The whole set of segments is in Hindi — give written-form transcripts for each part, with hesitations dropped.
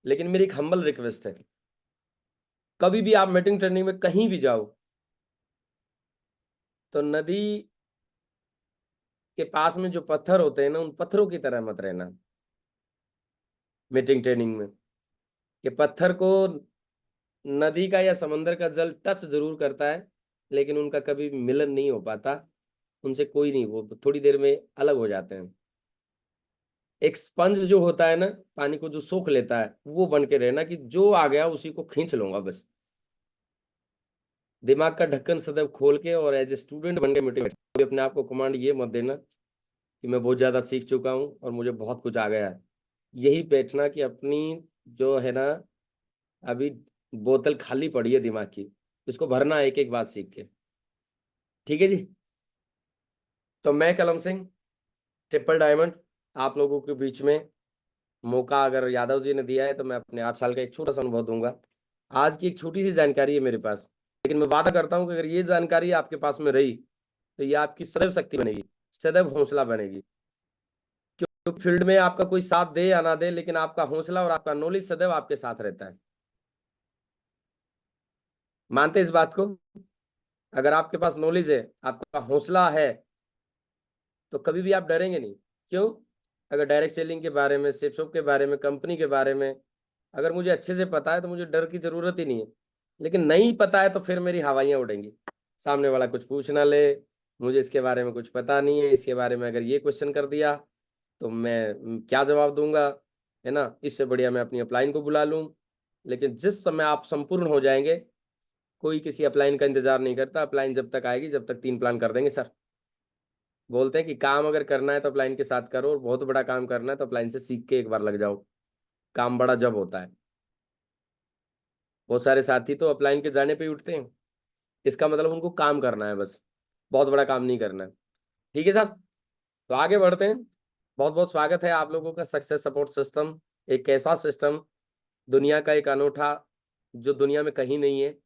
लेकिन मेरी एक हम्बल रिक्वेस्ट है, कभी भी आप मीटिंग ट्रेनिंग में कहीं भी जाओ तो नदी के पास में जो पत्थर होते हैं ना, उन पत्थरों की तरह मत रहना मीटिंग ट्रेनिंग में। कि पत्थर को नदी का या समंदर का जल टच जरूर करता है, लेकिन उनका कभी मिलन नहीं हो पाता, उनसे कोई नहीं, वो थोड़ी देर में अलग हो जाते हैं। एक स्पंज जो होता है ना, पानी को जो सोख लेता है, वो बन के रहना कि जो आ गया उसी को खींच लूंगा बस। दिमाग का ढक्कन सदैव खोल के और एज ए स्टूडेंट बन के मीटिंग में अपने आप को कमांड ये मत देना कि मैं बहुत ज्यादा सीख चुका हूँ और मुझे बहुत कुछ आ गया है। यही बैठना कि अपनी जो है ना, अभी बोतल खाली पड़ी है दिमाग की, इसको भरना एक एक बात सीख के। ठीक है जी। तो मैं कलम सिंह, ट्रिपल डायमंड, आप लोगों के बीच में मौका अगर यादव जी ने दिया है तो मैं अपने 8 साल का एक छोटा सा अनुभव दूंगा। आज की एक छोटी सी जानकारी है मेरे पास, लेकिन मैं वादा करता हूं कि अगर ये जानकारी आपके पास में रही तो ये आपकी सदैव शक्ति बनेगी, सदैव हौसला बनेगी। क्योंकि फील्ड में आपका कोई साथ दे या ना दे, लेकिन आपका हौसला और आपका नॉलेज सदैव आपके साथ रहता है। मानते इस बात को? अगर आपके पास नॉलेज है, आपका हौसला है, तो कभी भी आप डरेंगे नहीं। क्यों? अगर डायरेक्ट सेलिंग के बारे में, सेल्सशॉप के बारे में, कंपनी के बारे में अगर मुझे अच्छे से पता है तो मुझे डर की जरूरत ही नहीं है। लेकिन नहीं पता है तो फिर मेरी हवाइयां उड़ेंगी, सामने वाला कुछ पूछ ना ले, मुझे इसके बारे में कुछ पता नहीं है, इसके बारे में अगर ये क्वेश्चन कर दिया तो मैं क्या जवाब दूंगा, है ना। इससे बढ़िया मैं अपनी अपलाइन को बुला लूं। लेकिन जिस समय आप संपूर्ण हो जाएंगे, कोई किसी अपलाइन का इंतजार नहीं करता। अपलाइन जब तक आएगी, जब तक 3 प्लान कर देंगे सर। बोलते हैं कि काम अगर करना है तो अपलाइन के साथ करो, और बहुत बड़ा काम करना है तो अपलाइन से सीख के एक बार लग जाओ। काम बड़ा जब होता है। बहुत सारे साथी तो अपलाइन के जाने पे ही उठते हैं, इसका मतलब उनको काम करना है बस, बहुत बड़ा काम नहीं करना है। ठीक है साहब, तो आगे बढ़ते हैं। बहुत बहुत स्वागत है आप लोगों का सक्सेस सपोर्ट सिस्टम। एक ऐसा सिस्टम, दुनिया का एक अनूठा, जो दुनिया में कहीं नहीं है,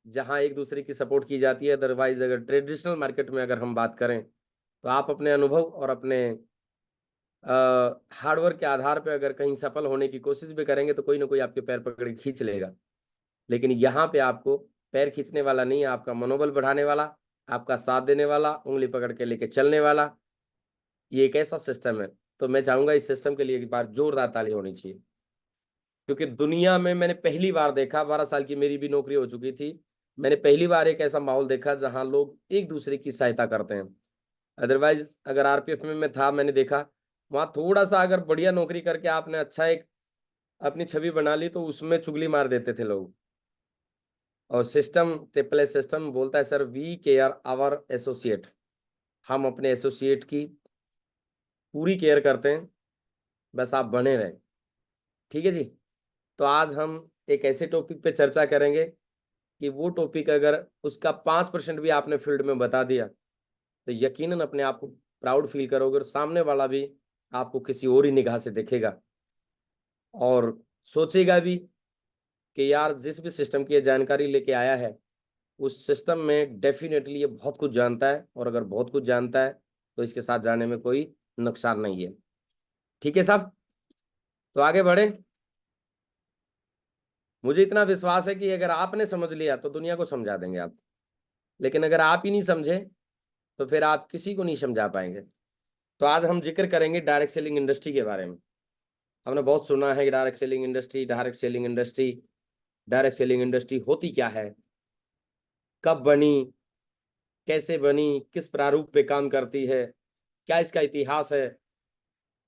जहां एक दूसरे की सपोर्ट की जाती है। अदरवाइज अगर ट्रेडिशनल मार्केट में अगर हम बात करें तो आप अपने अनुभव और अपने हार्डवर्क के आधार पर अगर कहीं सफल होने की कोशिश भी करेंगे तो कोई ना कोई आपके पैर पकड़ के खींच लेगा। लेकिन यहाँ पे आपको पैर खींचने वाला नहीं, आपका मनोबल बढ़ाने वाला, आपका साथ देने वाला, उंगली पकड़ के लेके चलने वाला, ये एक ऐसा सिस्टम है। तो मैं चाहूंगा इस सिस्टम के लिए एक बार जोरदार ताली होनी चाहिए। क्योंकि दुनिया में मैंने पहली बार देखा, 12 साल की मेरी भी नौकरी हो चुकी थी, मैंने पहली बार एक ऐसा माहौल देखा जहां लोग एक दूसरे की सहायता करते हैं। अदरवाइज अगर आरपीएफ में मैं था, मैंने देखा वहां थोड़ा सा अगर बढ़िया नौकरी करके आपने अच्छा एक अपनी छवि बना ली तो उसमें चुगली मार देते थे लोग। और सिस्टम, ट्रिपल एस सिस्टम बोलता है sir, we care our associate, हम अपने एसोसिएट की पूरी केयर करते हैं, बस आप बने रहें। ठीक है जी। तो आज हम एक ऐसे टॉपिक पे चर्चा करेंगे कि वो टॉपिक अगर उसका 5% भी आपने फील्ड में बता दिया तो यकीनन अपने आप को प्राउड फील करोगे, और सामने वाला भी आपको किसी और ही निगाह से देखेगा और सोचेगा भी कि यार जिस भी सिस्टम की ये जानकारी लेके आया है, उस सिस्टम में डेफिनेटली ये बहुत कुछ जानता है, और अगर बहुत कुछ जानता है तो इसके साथ जाने में कोई नुकसान नहीं है। ठीक है साहब, तो आगे बढ़े। मुझे इतना विश्वास है कि अगर आपने समझ लिया तो दुनिया को समझा देंगे आप। लेकिन अगर आप ही नहीं समझे तो फिर आप किसी को नहीं समझा पाएंगे। तो आज हम जिक्र करेंगे डायरेक्ट सेलिंग इंडस्ट्री के बारे में। हमने बहुत सुना है कि direct selling industry, direct selling industry. Direct selling industry होती क्या है, कब बनी, कैसे बनी, किस प्रारूप पे काम करती है, क्या इसका इतिहास है,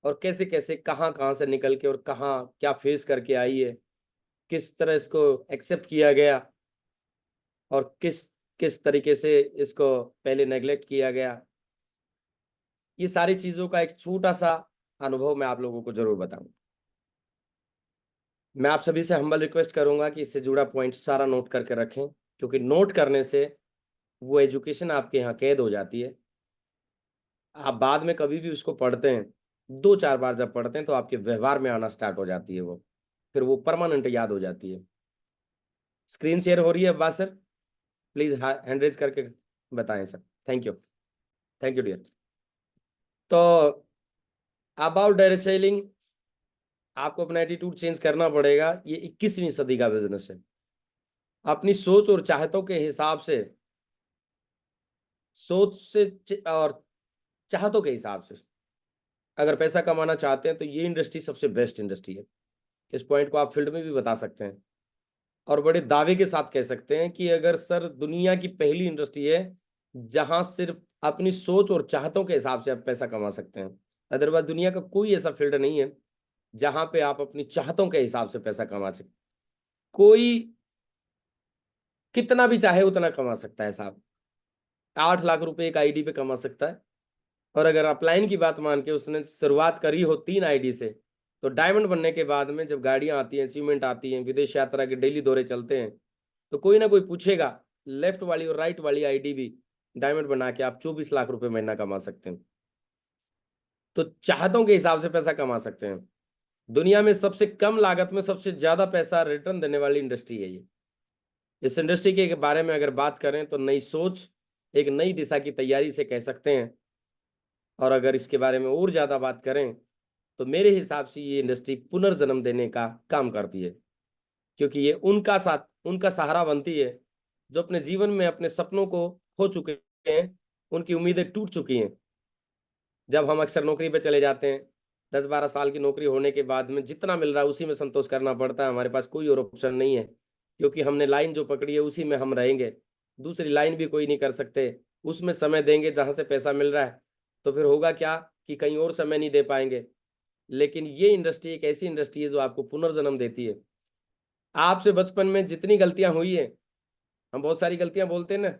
और कैसे कैसे कहाँ कहाँ से निकल के और कहाँ क्या फेस करके आई है, किस तरह इसको एक्सेप्ट किया गया और किस किस तरीके से इसको पहले नेग्लेक्ट किया गया। ये सारी चीज़ों का एक छोटा सा अनुभव मैं आप लोगों को जरूर बताऊं। मैं आप सभी से हम्बल रिक्वेस्ट करूंगा कि इससे जुड़ा पॉइंट सारा नोट करके रखें, क्योंकि नोट करने से वो एजुकेशन आपके यहाँ कैद हो जाती है। आप बाद में कभी भी उसको पढ़ते हैं, 2-4 बार जब पढ़ते हैं तो आपके व्यवहार में आना स्टार्ट हो जाती है वो, फिर वो परमानेंट याद हो जाती है। स्क्रीन शेयर हो रही है बात सर? प्लीज हैंड रेज करके बताएं sir. Thank you, thank you dear. तो अबाउट डायरेक्ट सेलिंग, आपको अपना एटीट्यूड चेंज करना पड़ेगा। ये 21वीं सदी का बिजनेस है। अपनी सोच और चाहतों के हिसाब से, और चाहतों के हिसाब से अगर पैसा कमाना चाहते हैं तो ये इंडस्ट्री सबसे बेस्ट इंडस्ट्री है। इस पॉइंट को आप फील्ड में भी बता सकते हैं और बड़े दावे के साथ कह सकते हैं कि अगर सर दुनिया की पहली इंडस्ट्री है जहां सिर्फ अपनी सोच और चाहतों के हिसाब से आप पैसा कमा सकते हैं। अदरवाइज दुनिया का कोई ऐसा फील्ड नहीं है जहां पे आप अपनी चाहतों के हिसाब से पैसा कमा सकते। कोई कितना भी चाहे उतना कमा सकता है साहब। 8 लाख रुपए एक आईडी पे कमा सकता है। और अगर अपलाइन की बात मान के उसने शुरुआत करी हो 3 आईडी से, तो डायमंड बनने के बाद में जब गाड़ियां आती हैं, अचीवमेंट आती हैं, विदेश यात्रा के डेली दौरे चलते हैं, तो कोई ना कोई पूछेगा लेफ्ट वाली और राइट वाली आईडी भी डायमंड बना के आप 24 लाख रुपए महीना कमा सकते हैं। तो चाहतों के हिसाब से पैसा कमा सकते हैं। दुनिया में सबसे कम लागत में सबसे ज्यादा पैसा रिटर्न देने वाली इंडस्ट्री है ये। इस इंडस्ट्री के बारे में अगर बात करें तो नई सोच, एक नई दिशा की तैयारी से कह सकते हैं। और अगर इसके बारे में और ज़्यादा बात करें तो मेरे हिसाब से ये इंडस्ट्री पुनर्जन्म देने का काम करती है, क्योंकि ये उनका सहारा बनती है जो अपने जीवन में अपने सपनों को खो चुके हैं, उनकी उम्मीदें टूट चुकी हैं। जब हम अक्सर नौकरी पे चले जाते हैं, 10-12 साल की नौकरी होने के बाद में जितना मिल रहा है उसी में संतोष करना पड़ता है। हमारे पास कोई और ऑप्शन नहीं है, क्योंकि हमने लाइन जो पकड़ी है उसी में हम रहेंगे। दूसरी लाइन भी कोई नहीं कर सकते। उसमें समय देंगे जहाँ से पैसा मिल रहा है, तो फिर होगा क्या कि कहीं और समय नहीं दे पाएंगे। लेकिन ये इंडस्ट्री एक ऐसी इंडस्ट्री है जो आपको पुनर्जन्म देती है। आपसे बचपन में जितनी गलतियां हुई है, हम बहुत सारी गलतियां बोलते हैं ना,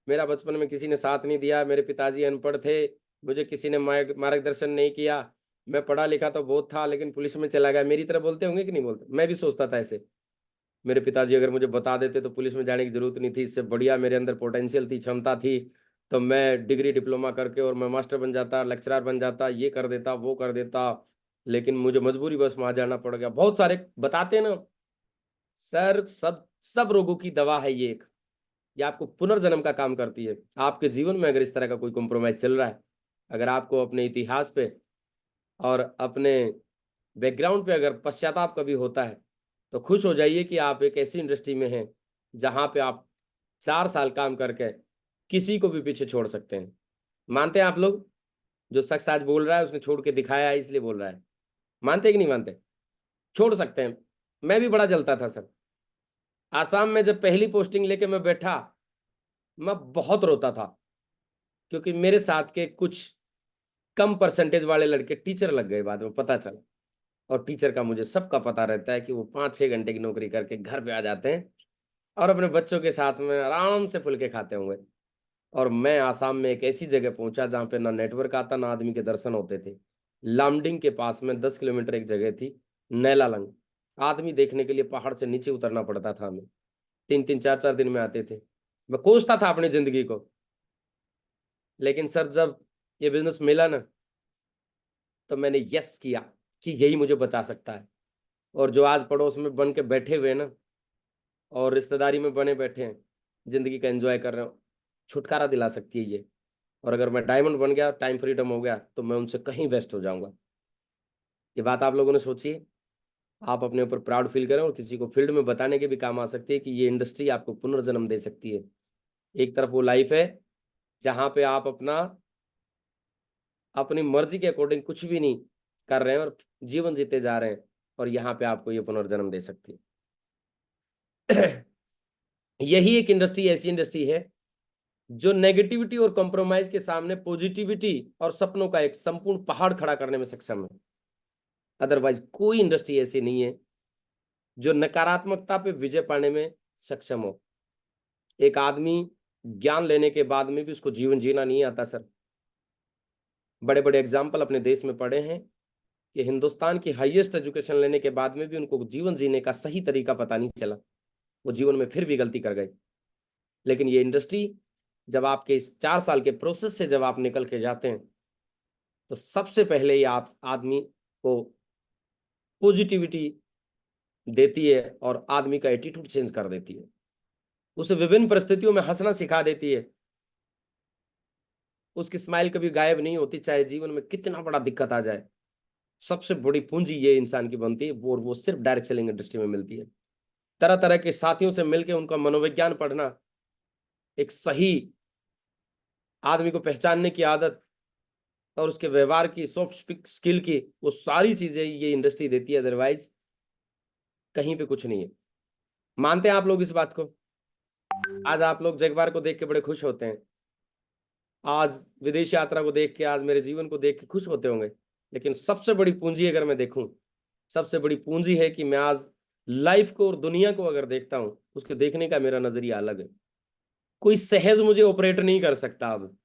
मेरा बचपन में किसी ने साथ नहीं दिया, मेरे पिताजी अनपढ़ थे, मुझे किसी ने मार्गदर्शन नहीं किया, मैं पढ़ा लिखा तो बहुत था लेकिन पुलिस में चला गया। मेरी तरह बोलते होंगे कि नहीं बोलते? मैं भी सोचता था ऐसे, मेरे पिताजी अगर मुझे बता देते तो पुलिस में जाने की जरूरत नहीं थी, इससे बढ़िया मेरे अंदर पोटेंशियल थी, क्षमता थी, तो मैं डिग्री डिप्लोमा करके और मैं मास्टर बन जाता, लेक्चरर बन जाता, ये कर देता, वो कर देता। लेकिन मुझे मजबूरी बस वहां जाना पड़ गया। बहुत सारे बताते हैं ना सर, सब सब रोगों की दवा है ये आपको पुनर्जन्म का काम करती है। आपके जीवन में अगर इस तरह का कोई कॉम्प्रोमाइज चल रहा है, अगर आपको अपने इतिहास पे और अपने बैकग्राउंड पे अगर पश्चाताप कभी होता है, तो खुश हो जाइए कि आप एक ऐसी इंडस्ट्री में हैं जहां पे आप 4 साल काम करके किसी को भी पीछे छोड़ सकते हैं। मानते हैं आप लोग? जो शख्स आज बोल रहा है उसने छोड़ के दिखाया है, इसलिए बोल रहा है। मानते हैं कि नहीं मानते? छोड़ सकते हैं। मैं भी बड़ा जलता था सर। आसाम में जब पहली पोस्टिंग लेके मैं बैठा, मैं बहुत रोता था, क्योंकि मेरे साथ के कुछ कम परसेंटेज वाले लड़के टीचर लग गए, बाद में पता चला। और टीचर का मुझे सबका पता रहता है कि वो 5-6 घंटे की नौकरी करके घर पे आ जाते हैं और अपने बच्चों के साथ में आराम से फुलके खाते होंगे। और मैं आसाम में एक ऐसी जगह पहुंचा जहाँ पे ना नेटवर्क आता, ना आदमी के दर्शन होते थे। लामडिंग के पास में 10 किलोमीटर एक जगह थी, नैलालंग। आदमी देखने के लिए पहाड़ से नीचे उतरना पड़ता था हमें। 3-3 4-4 दिन में आते थे। मैं कोसता था अपनी जिंदगी को। लेकिन सर जब ये बिजनेस मिला ना, तो मैंने यस किया कि यही मुझे बचा सकता है। और जो आज पड़ोस में बन के बैठे हुए हैं ना, और रिश्तेदारी में बने बैठे हैं, जिंदगी का एंजॉय कर रहे हो, छुटकारा दिला सकती है ये। और अगर मैं डायमंड बन गया, टाइम फ्रीडम हो गया, तो मैं उनसे कहीं बेस्ट हो जाऊंगा। ये बात आप लोगों ने सोची है? आप अपने ऊपर प्राउड फील करें और किसी को फील्ड में बताने के भी काम आ सकती है कि ये इंडस्ट्री आपको पुनर्जन्म दे सकती है। एक तरफ वो लाइफ है जहां पे आप अपनी मर्जी के अकॉर्डिंग कुछ भी नहीं कर रहे हैं और जीवन जीते जा रहे हैं, और यहाँ पे आपको ये पुनर्जन्म दे सकती है। यही एक इंडस्ट्री ऐसी इंडस्ट्री है जो नेगेटिविटी और कॉम्प्रोमाइज के सामने पॉजिटिविटी और सपनों का एक संपूर्ण पहाड़ खड़ा करने में सक्षम है। अदरवाइज कोई इंडस्ट्री ऐसी नहीं है जो नकारात्मकता पे विजय पाने में सक्षम हो। एक आदमी ज्ञान लेने के बाद में भी उसको जीवन जीना नहीं आता सर। बड़े बड़े एग्जाम्पल अपने देश में पड़े हैं कि हिंदुस्तान की हाईएस्ट एजुकेशन लेने के बाद में भी उनको जीवन जीने का सही तरीका पता नहीं चला, वो जीवन में फिर भी गलती कर गए। लेकिन ये इंडस्ट्री जब आपके इस 4 साल के प्रोसेस से जब आप निकल के जाते हैं, तो सबसे पहले ये आप आदमी को पॉजिटिविटी देती है और आदमी का एटीट्यूड चेंज कर देती है। उसे विभिन्न परिस्थितियों में हंसना सिखा देती है। उसकी स्माइल कभी गायब नहीं होती, चाहे जीवन में कितना बड़ा दिक्कत आ जाए। सबसे बड़ी पूंजी ये इंसान की बनती है, वो सिर्फ डायरेक्ट सेलिंग इंडस्ट्री में मिलती है। तरह तरह के साथियों से मिलकर उनका मनोविज्ञान पढ़ना, एक सही आदमी को पहचानने की आदत और उसके व्यवहार की, सॉफ्ट स्किल की, वो सारी चीजें ये इंडस्ट्री देती है, अदरवाइज कहीं पे कुछ नहीं है। मानते हैं आप लोग इस बात को? आज आप लोग जगबार को देख के बड़े खुश होते हैं, आज विदेश यात्रा को देख के, आज मेरे जीवन को देख के खुश होते होंगे, लेकिन सबसे बड़ी पूंजी अगर मैं देखूं, सबसे बड़ी पूंजी है कि मैं आज लाइफ को और दुनिया को अगर देखता हूं, उसके देखने का मेरा नजरिया अलग है। कोई सहज मुझे ऑपरेट नहीं कर सकता। अब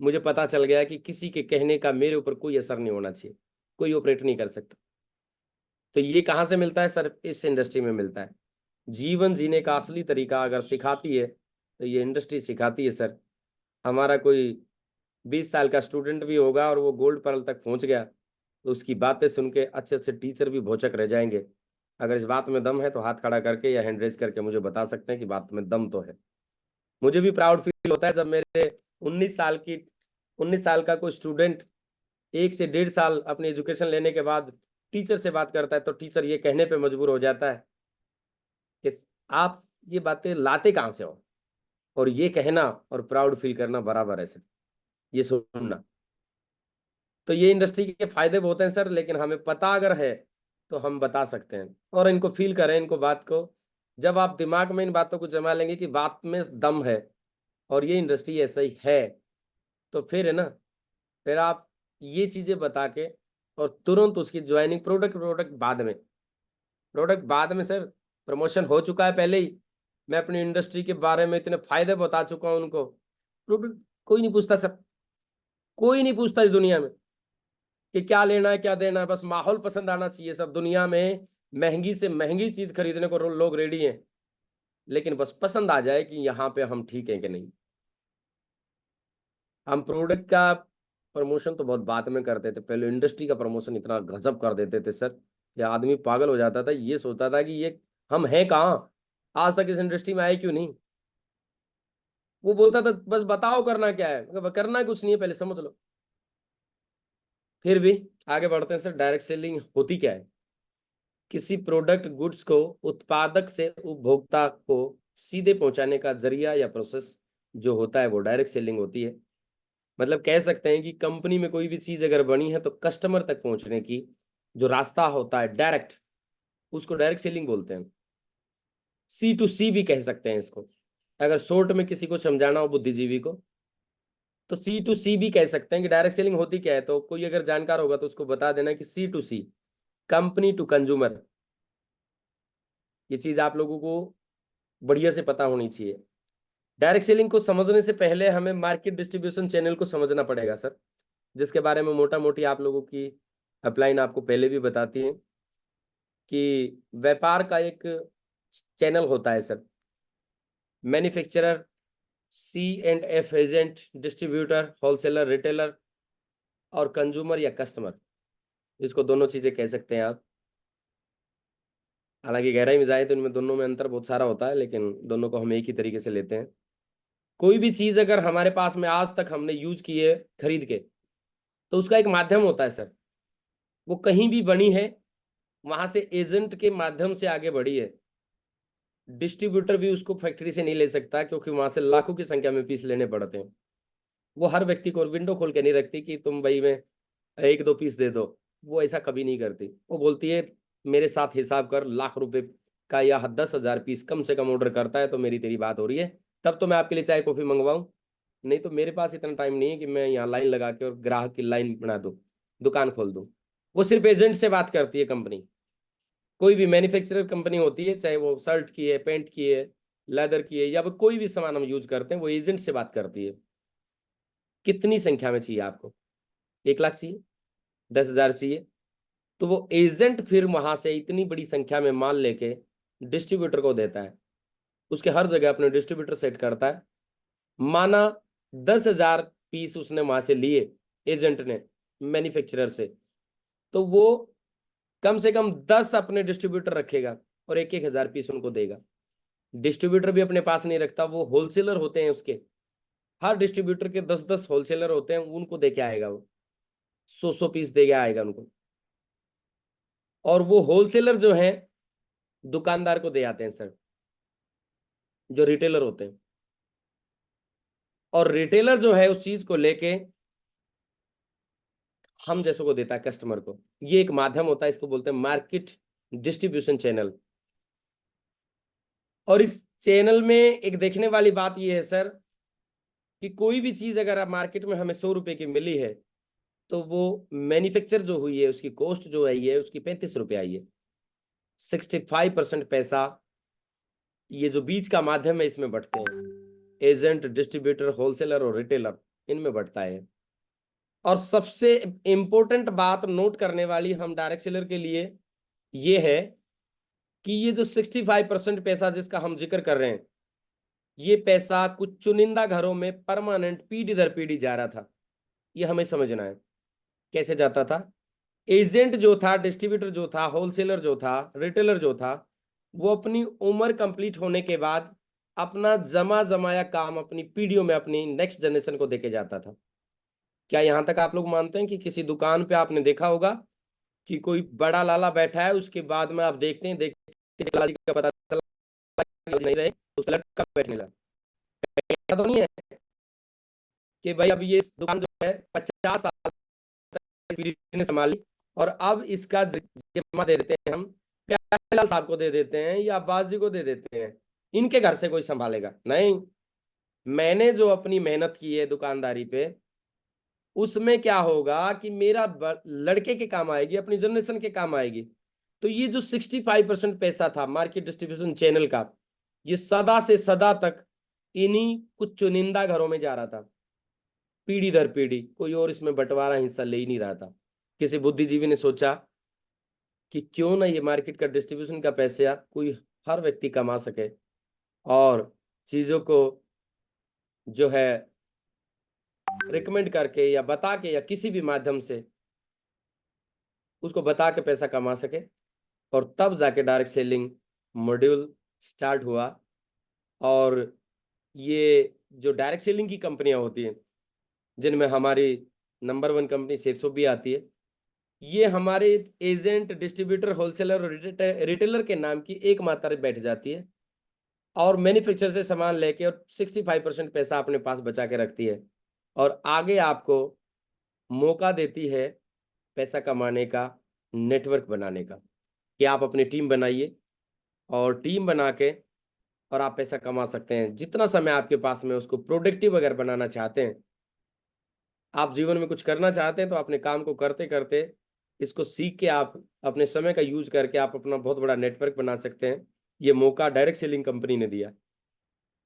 मुझे पता चल गया कि किसी के कहने का मेरे ऊपर कोई असर नहीं होना चाहिए, कोई ऑपरेट नहीं कर सकता। तो ये कहाँ से मिलता है सर? इस इंडस्ट्री में मिलता है। जीवन जीने का असली तरीका अगर सिखाती है तो ये इंडस्ट्री सिखाती है सर। हमारा कोई 20 साल का स्टूडेंट भी होगा और वो गोल्ड पर्ल तक पहुंच गया, तो उसकी बातें सुन के अच्छे अच्छे टीचर भी भौचक रह जाएंगे। अगर इस बात में दम है तो हाथ खड़ा करके या हैंड रेज करके मुझे बता सकते हैं कि बात में दम तो है। मुझे भी प्राउड फील होता है जब मेरे 19 साल का कोई स्टूडेंट 1 से 1.5 साल अपनी एजुकेशन लेने के बाद टीचर से बात करता है, तो टीचर ये कहने पे मजबूर हो जाता है कि आप ये बातें लाते कहाँ से हो। और ये कहना और प्राउड फील करना बराबर है सर, ये सुनना। तो ये इंडस्ट्री के फायदे बहुत हैं सर, लेकिन हमें पता अगर है तो हम बता सकते हैं और इनको फील करें, इनको बात को। जब आप दिमाग में इन बातों को जमा लेंगे कि बात में दम है और ये इंडस्ट्री ऐसा ही है, तो फिर है ना, फिर आप ये चीजें बता के और तुरंत उसकी ज्वाइनिंग, प्रोडक्ट प्रोडक्ट बाद में, प्रोडक्ट बाद में सर। प्रमोशन हो चुका है पहले ही। मैं अपनी इंडस्ट्री के बारे में इतने फायदे बता चुका हूं उनको। प्रोडक्ट कोई नहीं पूछता सर, कोई नहीं पूछता इस दुनिया में कि क्या लेना है क्या देना है, बस माहौल पसंद आना चाहिए। सब दुनिया में महंगी से महंगी चीज खरीदने को लोग रेडी हैं, लेकिन बस पसंद आ जाए कि यहाँ पे हम ठीक है कि नहीं। हम प्रोडक्ट का प्रमोशन तो बहुत बाद में करते थे, पहले इंडस्ट्री का प्रमोशन इतना गजब कर देते थे सर, ये आदमी पागल हो जाता था, ये सोचता था कि ये हम हैं कहाँ, आज तक इस इंडस्ट्री में आए क्यों नहीं। वो बोलता था बस बताओ करना क्या है, करना कुछ नहीं है, पहले समझ लो। फिर भी आगे बढ़ते हैं सर। डायरेक्ट सेलिंग होती क्या है? किसी प्रोडक्ट गुड्स को उत्पादक से उपभोक्ता को सीधे पहुंचाने का जरिया या प्रोसेस जो होता है वो डायरेक्ट सेलिंग होती है। मतलब कह सकते हैं कि कंपनी में कोई भी चीज अगर बनी है तो कस्टमर तक पहुंचने की जो रास्ता होता है डायरेक्ट, उसको डायरेक्ट सेलिंग बोलते हैं। C2C भी कह सकते हैं इसको, अगर शॉर्ट में किसी को समझाना हो बुद्धिजीवी को, तो C2C भी कह सकते हैं कि डायरेक्ट सेलिंग होती क्या है। तो कोई अगर जानकार होगा तो उसको बता देना कि C2C, कंपनी टू कंज्यूमर, ये चीज आप लोगों को बढ़िया से पता होनी चाहिए। डायरेक्ट सेलिंग को समझने से पहले हमें मार्केट डिस्ट्रीब्यूशन चैनल को समझना पड़ेगा सर, जिसके बारे में मोटा मोटी आप लोगों की अपलाइन आपको पहले भी बताती है कि व्यापार का एक चैनल होता है sir. Manufacturer, C&F agent, distributor, wholesaler, retailer और कंज्यूमर या कस्टमर, इसको दोनों चीजें कह सकते हैं आप। हालांकि गहराई में जाए तो इनमें दोनों में अंतर बहुत सारा होता है, लेकिन दोनों को हम एक ही तरीके से लेते हैं। कोई भी चीज अगर हमारे पास में आज तक हमने यूज की है खरीद के, तो उसका एक माध्यम होता है सर। वो कहीं भी बनी है, वहां से एजेंट के माध्यम से आगे बढ़ी है। डिस्ट्रीब्यूटर भी उसको फैक्ट्री से नहीं ले सकता, क्योंकि वहां से लाखों की संख्या में पीस लेने पड़ते हैं। वो हर व्यक्ति को विंडो खोल के नहीं रखती कि तुम भाई में 1-2 पीस दे दो। वो ऐसा कभी नहीं करती। वो बोलती है मेरे साथ हिसाब कर, लाख रुपए का या 10,000 पीस कम से कम ऑर्डर करता है तो मेरी तेरी बात हो रही है, तब तो मैं आपके लिए चाय कॉफी मंगवाऊं। नहीं तो मेरे पास इतना टाइम नहीं है कि मैं यहाँ लाइन लगा के और ग्राहक की लाइन बना दूं, दुकान खोल दूं। वो सिर्फ एजेंट से बात करती है कंपनी। कोई भी मैन्युफैक्चरर कंपनी होती है, चाहे वो शर्ट की है, पैंट की है, लेदर की है, या वो कोई भी सामान हम यूज करते हैं, वो एजेंट से बात करती है। कितनी संख्या में चाहिए आपको? 1 लाख चाहिए? 10,000 चाहिए? तो वो एजेंट फिर वहां से इतनी बड़ी संख्या में माल लेके डिस्ट्रीब्यूटर को देता है। उसके हर जगह अपने डिस्ट्रीब्यूटर सेट करता है। माना 10,000 पीस उसने वहां से लिए एजेंट ने मैन्युफैक्चरर से, तो वो कम से कम 10 अपने डिस्ट्रीब्यूटर रखेगा और 1-1 हजार पीस उनको देगा। डिस्ट्रीब्यूटर भी अपने पास नहीं रखता, वो होलसेलर होते हैं उसके। हर डिस्ट्रीब्यूटर के 10-10 होलसेलर होते हैं, उनको दे के आएगा वो, 100-100 पीस दे के आएगा उनको। और वो होलसेलर जो है दुकानदार को दे आते हैं सर, जो रिटेलर होते हैं। और रिटेलर जो है उस चीज को लेके हम जैसों को देता है कस्टमर को। ये एक माध्यम होता है, इसको बोलते हैं मार्केट डिस्ट्रीब्यूशन चैनल। और इस चैनल में एक देखने वाली बात ये है सर कि कोई भी चीज अगर आप मार्केट में हमें 100 रुपए की मिली है तो वो मैन्युफैक्चर जो हुई है उसकी कॉस्ट जो आई है उसकी 35 रुपए आई है। 65% पैसा ये जो बीच का माध्यम है इसमें बढ़ते हैं, एजेंट, डिस्ट्रीब्यूटर, होलसेलर और रिटेलर, इनमें बढ़ता है। और सबसे इंपॉर्टेंट बात नोट करने वाली हम डायरेक्ट सेलर के लिए ये है कि ये जो 65% पैसा जिसका हम जिक्र कर रहे हैं, ये पैसा कुछ चुनिंदा घरों में परमानेंट पीढ़ी दर पीढ़ी जा रहा था। ये हमें समझना है कैसे जाता था। एजेंट जो था, डिस्ट्रीब्यूटर जो था, होलसेलर जो था, रिटेलर जो था, वो अपनी उम्र कंप्लीट होने के बाद अपना जमा जमाया काम अपनी पीढ़ियों में अपनी नेक्स्ट जनरेशन को देके जाता था। क्या यहां तक आप लोग मानते हैं कि किसी दुकान पे आपने देखा होगा कि कोई बड़ा लाला बैठा है, उसके बाद में आप देखते हैं लाला जी का पता चला नहीं रहे, उसका लड़का बैठने लगा। ऐसा तो नहीं है कि भाई अब ये दुकान जो है 50 साल पीढ़ी ने संभाली और अब इसका जिम्मा दे देते हैं हम प्यारेलाल साहब को दे देते हैं या अब्बास जी को दे देते हैं, इनके घर से कोई संभालेगा नहीं। मैंने जो अपनी मेहनत की है दुकानदारी पे, उसमें क्या होगा कि मेरा लड़के के काम आएगी, अपनी जनरेशन के काम आएगी। तो ये जो 65% पैसा था मार्केट डिस्ट्रीब्यूशन चैनल का, ये सदा से सदा तक इन्हीं कुछ चुनिंदा घरों में जा रहा था, पीढ़ी दर पीढ़ी। कोई और इसमें बंटवारा हिस्सा ले ही नहीं रहा था। किसी बुद्धिजीवी ने सोचा कि क्यों ना ये मार्केट का डिस्ट्रीब्यूशन का पैसा कोई हर व्यक्ति कमा सके और चीजों को जो है रिकमेंड करके या बता के या किसी भी माध्यम से उसको बता के पैसा कमा सके। और तब जाके डायरेक्ट सेलिंग मॉड्यूल स्टार्ट हुआ। और ये जो डायरेक्ट सेलिंग की कंपनियां होती हैं, जिनमें हमारी नंबर 1 कंपनी सेफसो भी आती है, ये हमारे एजेंट, डिस्ट्रीब्यूटर, होलसेलर और रिटेलर के नाम की एक मात्रा बैठ जाती है और मैन्युफैक्चर से सामान लेके और 65% पैसा अपने पास बचा के रखती है और आगे आपको मौका देती है पैसा कमाने का, नेटवर्क बनाने का, कि आप अपनी टीम बनाइए और टीम बना के और आप पैसा कमा सकते हैं। जितना समय आपके पास में उसको प्रोडक्टिव अगर बनाना चाहते हैं, आप जीवन में कुछ करना चाहते हैं, तो अपने काम को करते करते इसको सीख के आप अपने समय का यूज करके आप अपना बहुत बड़ा नेटवर्क बना सकते हैं। ये मौका डायरेक्ट सेलिंग कंपनी ने दिया।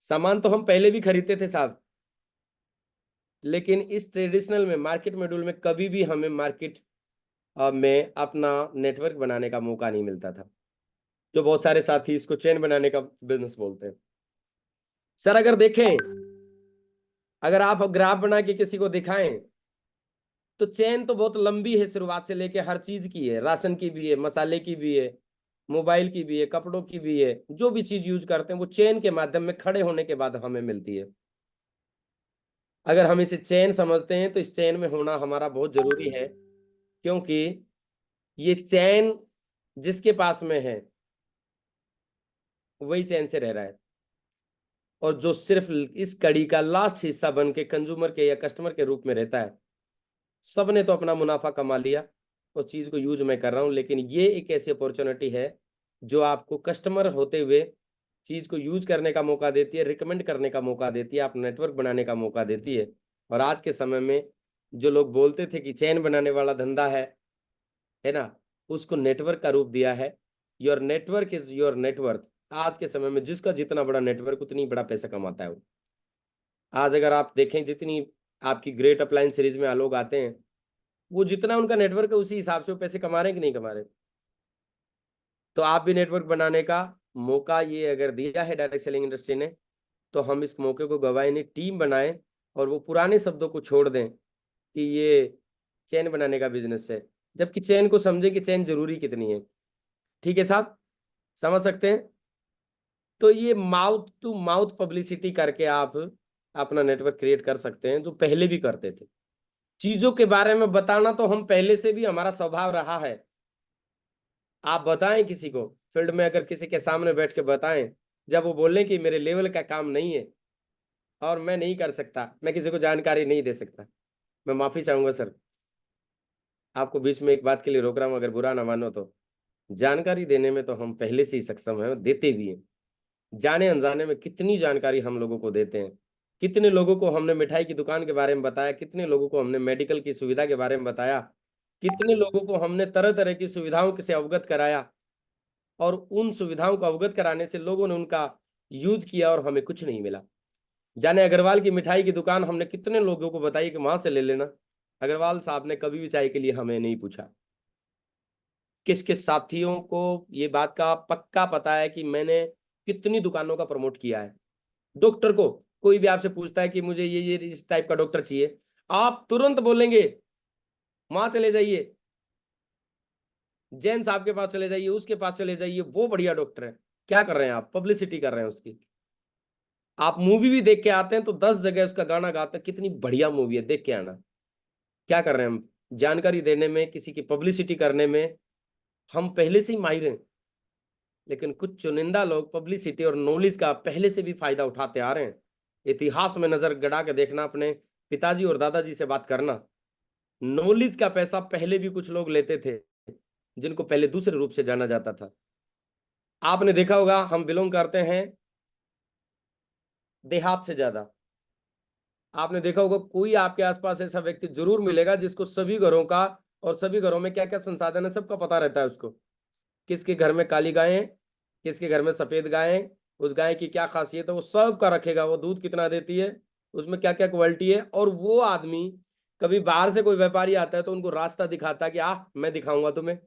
सामान तो हम पहले भी खरीदते थे साहब, लेकिन इस ट्रेडिशनल में मार्केट मॉड्यूल में कभी भी हमें मार्केट में अपना नेटवर्क बनाने का मौका नहीं मिलता था। जो बहुत सारे साथी इसको चेन बनाने का बिजनेस बोलते हैं। सर अगर देखें, अगर आप ग्राफ बना के किसी को दिखाएं तो चेन तो बहुत लंबी है, शुरुआत से लेके हर चीज की है, राशन की भी है, मसाले की भी है, मोबाइल की भी है, कपड़ों की भी है। जो भी चीज यूज करते हैं वो चेन के माध्यम में खड़े होने के बाद हमें मिलती है। अगर हम इसे चेन समझते हैं तो इस चेन में होना हमारा बहुत जरूरी है, क्योंकि ये चैन जिसके पास में है वही चैन से रह रहा है। और जो सिर्फ इस कड़ी का लास्ट हिस्सा बन के कंज्यूमर के या कस्टमर के रूप में रहता है, सबने तो अपना मुनाफा कमा लिया, उस चीज को यूज मैं कर रहा हूं। लेकिन ये एक ऐसी अपॉर्चुनिटी है जो आपको कस्टमर होते हुए चीज को यूज करने का मौका देती है, रिकमेंड करने का मौका देती है, आप नेटवर्क बनाने का मौका देती है। और आज के समय में जो लोग बोलते थे कि चैन बनाने वाला धंधा है ना, उसको नेटवर्क का रूप दिया है। Your network is your net worth. आज के समय में जिसका जितना बड़ा नेटवर्क उतनी बड़ा पैसा कमाता है वो। आज अगर आप देखें जितनी आपकी ग्रेट अप्लायंस सीरीज में लोग आते हैं, वो जितना उनका नेटवर्क है उसी हिसाब से वो पैसे कमा रहे हैं कि नहीं कमा रहे। तो आप भी नेटवर्क बनाने का मौका ये अगर दिया है डायरेक्ट सेलिंग इंडस्ट्री ने, तो हम इस मौके को गवाए नहीं, टीम बनाएं और वो पुराने शब्दों को छोड़ दें कि ये चेन बनाने का बिजनेस है, जबकि चेन को समझे कि चेन जरूरी कितनी है। ठीक है साहब, समझ सकते हैं। तो ये माउथ टू माउथ पब्लिसिटी करके आप अपना नेटवर्क क्रिएट कर सकते हैं, जो पहले भी करते थे। चीजों के बारे में बताना तो हम पहले से भी हमारा स्वभाव रहा है, आप बताएं किसी को फील्ड में, अगर किसी के सामने बैठ के बताएं, जब वो बोलें कि मेरे लेवल का काम नहीं है और मैं नहीं कर सकता, मैं किसी को जानकारी नहीं दे सकता, मैं माफी चाहूंगा सर। आपको बीच में एक बात के लिए रोक रहा हूं, अगर बुरा ना मानो तो। जानकारी देने में तो हम पहले से ही सक्षम हैं, देते भी हैं। जाने अनजाने में कितनी जानकारी हम लोगों को देते हैं। कितने लोगों को हमने मिठाई की दुकान के बारे में बताया, कितने लोगों को हमने मेडिकल की सुविधा के बारे में बताया, कितने लोगों को हमने तरह तरह की सुविधाओं से अवगत कराया, और उन सुविधाओं को अवगत कराने से लोगों ने उनका यूज किया और हमें कुछ नहीं मिला। जाने अग्रवाल की मिठाई की दुकान हमने कितने लोगों को बताई कि वहां से ले लेना, अग्रवाल साहब ने कभी भी चाय के लिए हमें नहीं पूछा। किस किस साथियों को ये बात का पक्का पता है कि मैंने कितनी दुकानों का प्रमोट किया है। डॉक्टर को कोई भी आपसे पूछता है कि मुझे ये इस टाइप का डॉक्टर चाहिए, आप तुरंत बोलेंगे वहां चले जाइए, जैन साहब के पास चले जाइए, उसके पास चले जाइए, वो बढ़िया डॉक्टर है। क्या कर रहे हैं आप? पब्लिसिटी कर रहे हैं उसकी। आप मूवी भी देख के आते हैं तो 10 जगह उसका गाना गाते हैं, कितनी बढ़िया मूवी है, देख के आना। क्या कर रहे हैं हम? जानकारी देने में, किसी की पब्लिसिटी करने में हम पहले से ही माहिर हैं। लेकिन कुछ चुनिंदा लोग पब्लिसिटी और नॉलेज का पहले से भी फायदा उठाते आ रहे हैं। इतिहास में नजर गड़ा के देखना, अपने पिताजी और दादाजी से बात करना, नॉलेज का पैसा पहले भी कुछ लोग लेते थे, जिनको पहले दूसरे रूप से जाना जाता था। आपने देखा होगा, हम बिलोंग करते हैं देहात से ज्यादा। आपने देखा होगा कोई आपके आसपास ऐसा व्यक्ति जरूर मिलेगा जिसको सभी घरों का, और सभी घरों में क्या क्या संसाधन है सबका पता रहता है उसको। किसके घर में काली गाय है, किसके घर में सफेद गाय है, उस गाय की क्या खासियत है, वो सब का रखेगा। वो दूध कितना देती है, उसमें क्या क्या क्वालिटी है। और वो आदमी, कभी बाहर से कोई व्यापारी आता है तो उनको रास्ता दिखाता है कि मैं दिखाऊंगा तुम्हें,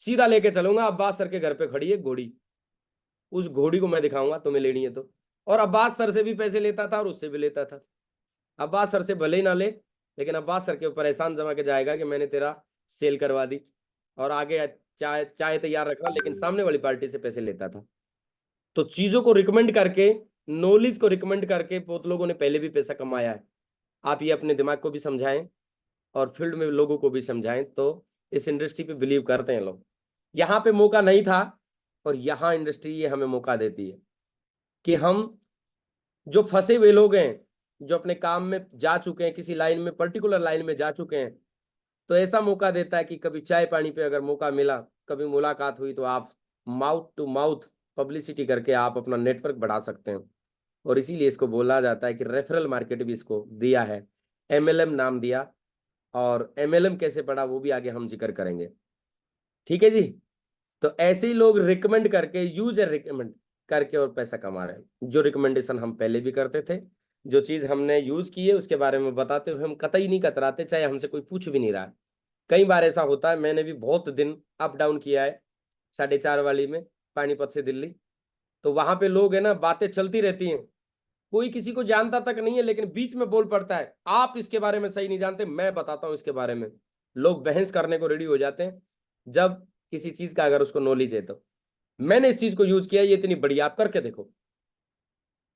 सीधा लेके चलूंगा अब्बास सर के घर पे खड़ी है घोड़ी, उस घोड़ी को मैं दिखाऊंगा, तुम्हें लेनी है तो। और अब्बास सर से भी पैसे लेता था और उससे भी लेता था। अब्बास सर से भले ही ना ले, लेकिन अब्बास सर के ऊपर एहसान जमा के जाएगा कि मैंने तेरा सेल करवा दी, और आगे चाय चाय तैयार रखना, लेकिन सामने वाली पार्टी से पैसे लेता था। तो चीजों को रिकमेंड करके, नॉलेज को रिकमेंड करके बहुत लोगों ने पहले भी पैसा कमाया है। आप ये अपने दिमाग को भी समझाएं और फील्ड में लोगों को भी समझाएं, तो इस इंडस्ट्री पे बिलीव करते हैं लोग। यहाँ पे मौका नहीं था, और यहाँ इंडस्ट्री ये हमें मौका देती है कि हम जो फंसे हुए लोग हैं, जो अपने काम में जा चुके हैं, किसी लाइन में, पर्टिकुलर लाइन में जा चुके हैं, तो ऐसा मौका देता है कि कभी चाय पानी पे अगर मौका मिला, कभी मुलाकात हुई, तो आप माउथ टू माउथ पब्लिसिटी करके आप अपना नेटवर्क बढ़ा सकते हैं। और इसीलिए इसको बोला जाता है कि रेफरल मार्केट भी इसको दिया है, एमएलएम नाम दिया। और एमएलएम कैसे पड़ा वो भी आगे हम जिक्र करेंगे। ठीक है जी। तो ऐसे ही लोग रिकमेंड करके, यूजर रिकमेंड करके और पैसा कमा रहे हैं। जो रिकमेंडेशन हम पहले भी करते थे, जो चीज हमने यूज की है उसके बारे में बताते हुए हम कतई नहीं कतराते, चाहे हमसे कोई पूछ भी नहीं रहा है। कई बार ऐसा होता है, मैंने भी बहुत दिन अप डाउन किया है 4:30 वाली में, पानीपत से दिल्ली। तो वहां पे लोग है ना, बातें चलती रहती हैं, कोई किसी को जानता तक नहीं है, लेकिन बीच में बोल पड़ता है, आप इसके बारे में सही नहीं जानते, मैं बताता हूं इसके बारे में। लोग बहस करने को रेडी हो जाते हैं जब किसी चीज का अगर उसको नॉलेज है तो। मैंने इस चीज को यूज किया, ये इतनी बढ़िया, आप करके देखो।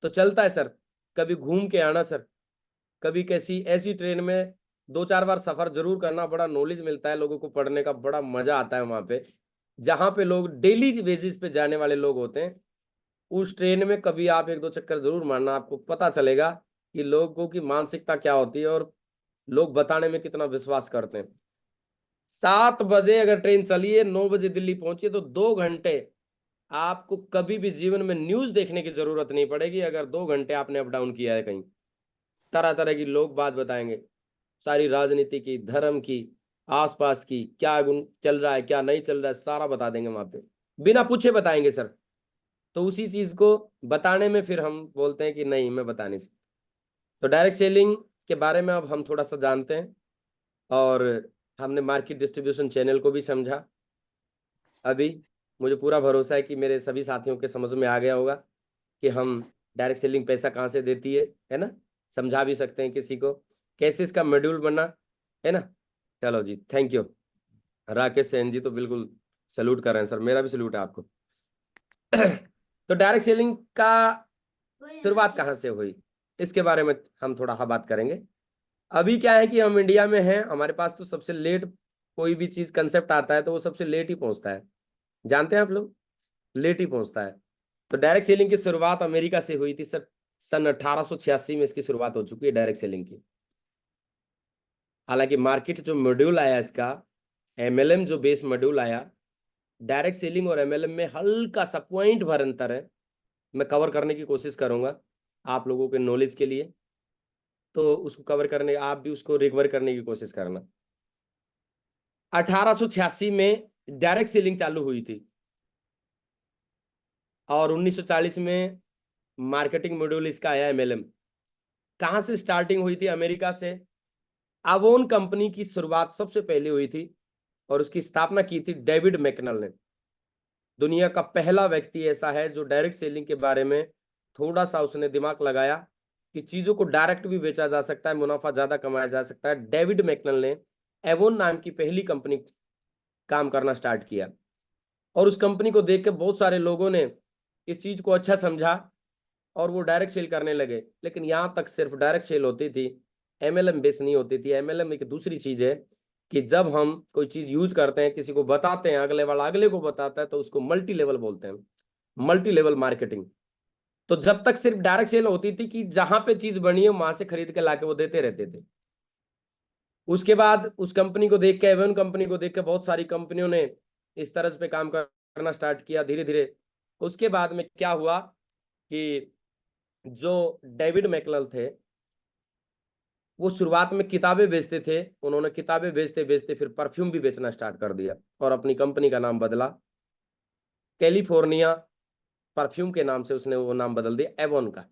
तो चलता है सर। कभी घूम के आना सर, कभी कैसी ऐसी ट्रेन में 2-4 बार सफर जरूर करना, बड़ा नॉलेज मिलता है लोगों को, पढ़ने का बड़ा मजा आता है वहां पे। जहां पे लोग डेली बेसिस पे जाने वाले लोग होते हैं, उस ट्रेन में कभी आप 1-2 चक्कर जरूर मारना, आपको पता चलेगा कि लोगों की मानसिकता क्या होती है और लोग बताने में कितना विश्वास करते हैं। 7 बजे अगर ट्रेन चली है, 9 बजे दिल्ली पहुंची, तो 2 घंटे आपको कभी भी जीवन में न्यूज देखने की जरूरत नहीं पड़ेगी, अगर 2 घंटे आपने अप डाउन किया है कहीं। तरह तरह की लोग बात बताएंगे, सारी राजनीति की, धर्म की, आसपास की, क्या गुण चल रहा है, क्या नहीं चल रहा है, सारा बता देंगे वहां पे, बिना पूछे बताएंगे सर। तो उसी चीज को बताने में फिर हम बोलते हैं कि नहीं, मैं बता नहीं सकता। तो डायरेक्ट सेलिंग के बारे में अब हम थोड़ा सा जानते हैं, और हमने मार्केट डिस्ट्रीब्यूशन चैनल को भी समझा। अभी मुझे पूरा भरोसा है कि मेरे सभी साथियों के समझ में आ गया होगा कि हम डायरेक्ट सेलिंग पैसा कहाँ से देती है ना। समझा भी सकते हैं किसी को, कैसे इसका मॉड्यूल बना, है ना। चलो जी, थैंक यू। राकेश सेन जी तो बिल्कुल सैल्यूट कर रहे हैं सर, मेरा भी सैल्यूट है आपको। तो डायरेक्ट सेलिंग का शुरुआत कहाँ से हुई, इसके बारे में हम थोड़ा बात करेंगे। अभी क्या है कि हम इंडिया में हैं, हमारे पास तो सबसे लेट कोई भी चीज कंसेप्ट आता है तो वो सबसे लेट ही पहुंचता है। जानते हैं आप लोग, लेट ही पहुंचता है। तो डायरेक्ट सेलिंग की शुरुआत अमेरिका से हुई थी सर, सन 1886 में इसकी शुरुआत हो चुकी है डायरेक्ट सेलिंग की। हालांकि मार्केट जो मॉड्यूल आया इसका, एमएलएम जो बेस मॉड्यूल आया, डायरेक्ट सेलिंग और एमएलएम में हल्का सा पॉइंट भर अंतर है, मैं कवर करने की कोशिश करूंगा आप लोगों के नॉलेज के लिए, तो उसको कवर करने आप भी उसको रिकवर करने की कोशिश करना। 1886 में डायरेक्ट सेलिंग चालू हुई थी और 1940 में मार्केटिंग मॉड्यूल इसका आया एमएलएम। कहां से स्टार्टिंग हुई थी? अमेरिका से। आवोन कंपनी की शुरुआत सबसे पहले हुई थी और उसकी स्थापना की थी डेविड मैकनल ने। दुनिया का पहला व्यक्ति ऐसा है जो डायरेक्ट सेलिंग के बारे में थोड़ा सा उसने दिमाग लगाया कि चीजों को डायरेक्ट भी बेचा जा सकता है, मुनाफा ज्यादा कमाया जा सकता है। डेविड मैकनल ने एवोन नाम की पहली कंपनी काम करना स्टार्ट किया और उस कंपनी को देख के बहुत सारे लोगों ने इस चीज को अच्छा समझा और वो डायरेक्ट सेल करने लगे। लेकिन यहाँ तक सिर्फ डायरेक्ट सेल होती थी, एमएलएम बेस नहीं होती थी। एमएलएम एक दूसरी चीज है कि जब हम कोई चीज यूज करते हैं, किसी को बताते हैं, अगले वाला अगले को बताता है, तो उसको मल्टी लेवल बोलते हैं, मल्टी लेवल मार्केटिंग। तो जब तक सिर्फ डायरेक्ट सेल होती थी कि जहां पे चीज बनी है वहां से खरीद के लाके वो देते रहते थे। उसके बाद उस कंपनी को देख के, एवन कंपनी को देख के बहुत सारी कंपनियों ने इस तरह पे काम करना स्टार्ट किया धीरे धीरे। उसके बाद में क्या हुआ कि जो डेविड मैकनल थे वो शुरुआत में किताबें बेचते थे, उन्होंने किताबें बेचते बेचते फिर परफ्यूम भी बेचना स्टार्ट कर दिया और अपनी कंपनी का नाम बदला, कैलिफोर्निया परफ्यूम के नाम से उसने वो नाम बदल दिया एवोन का।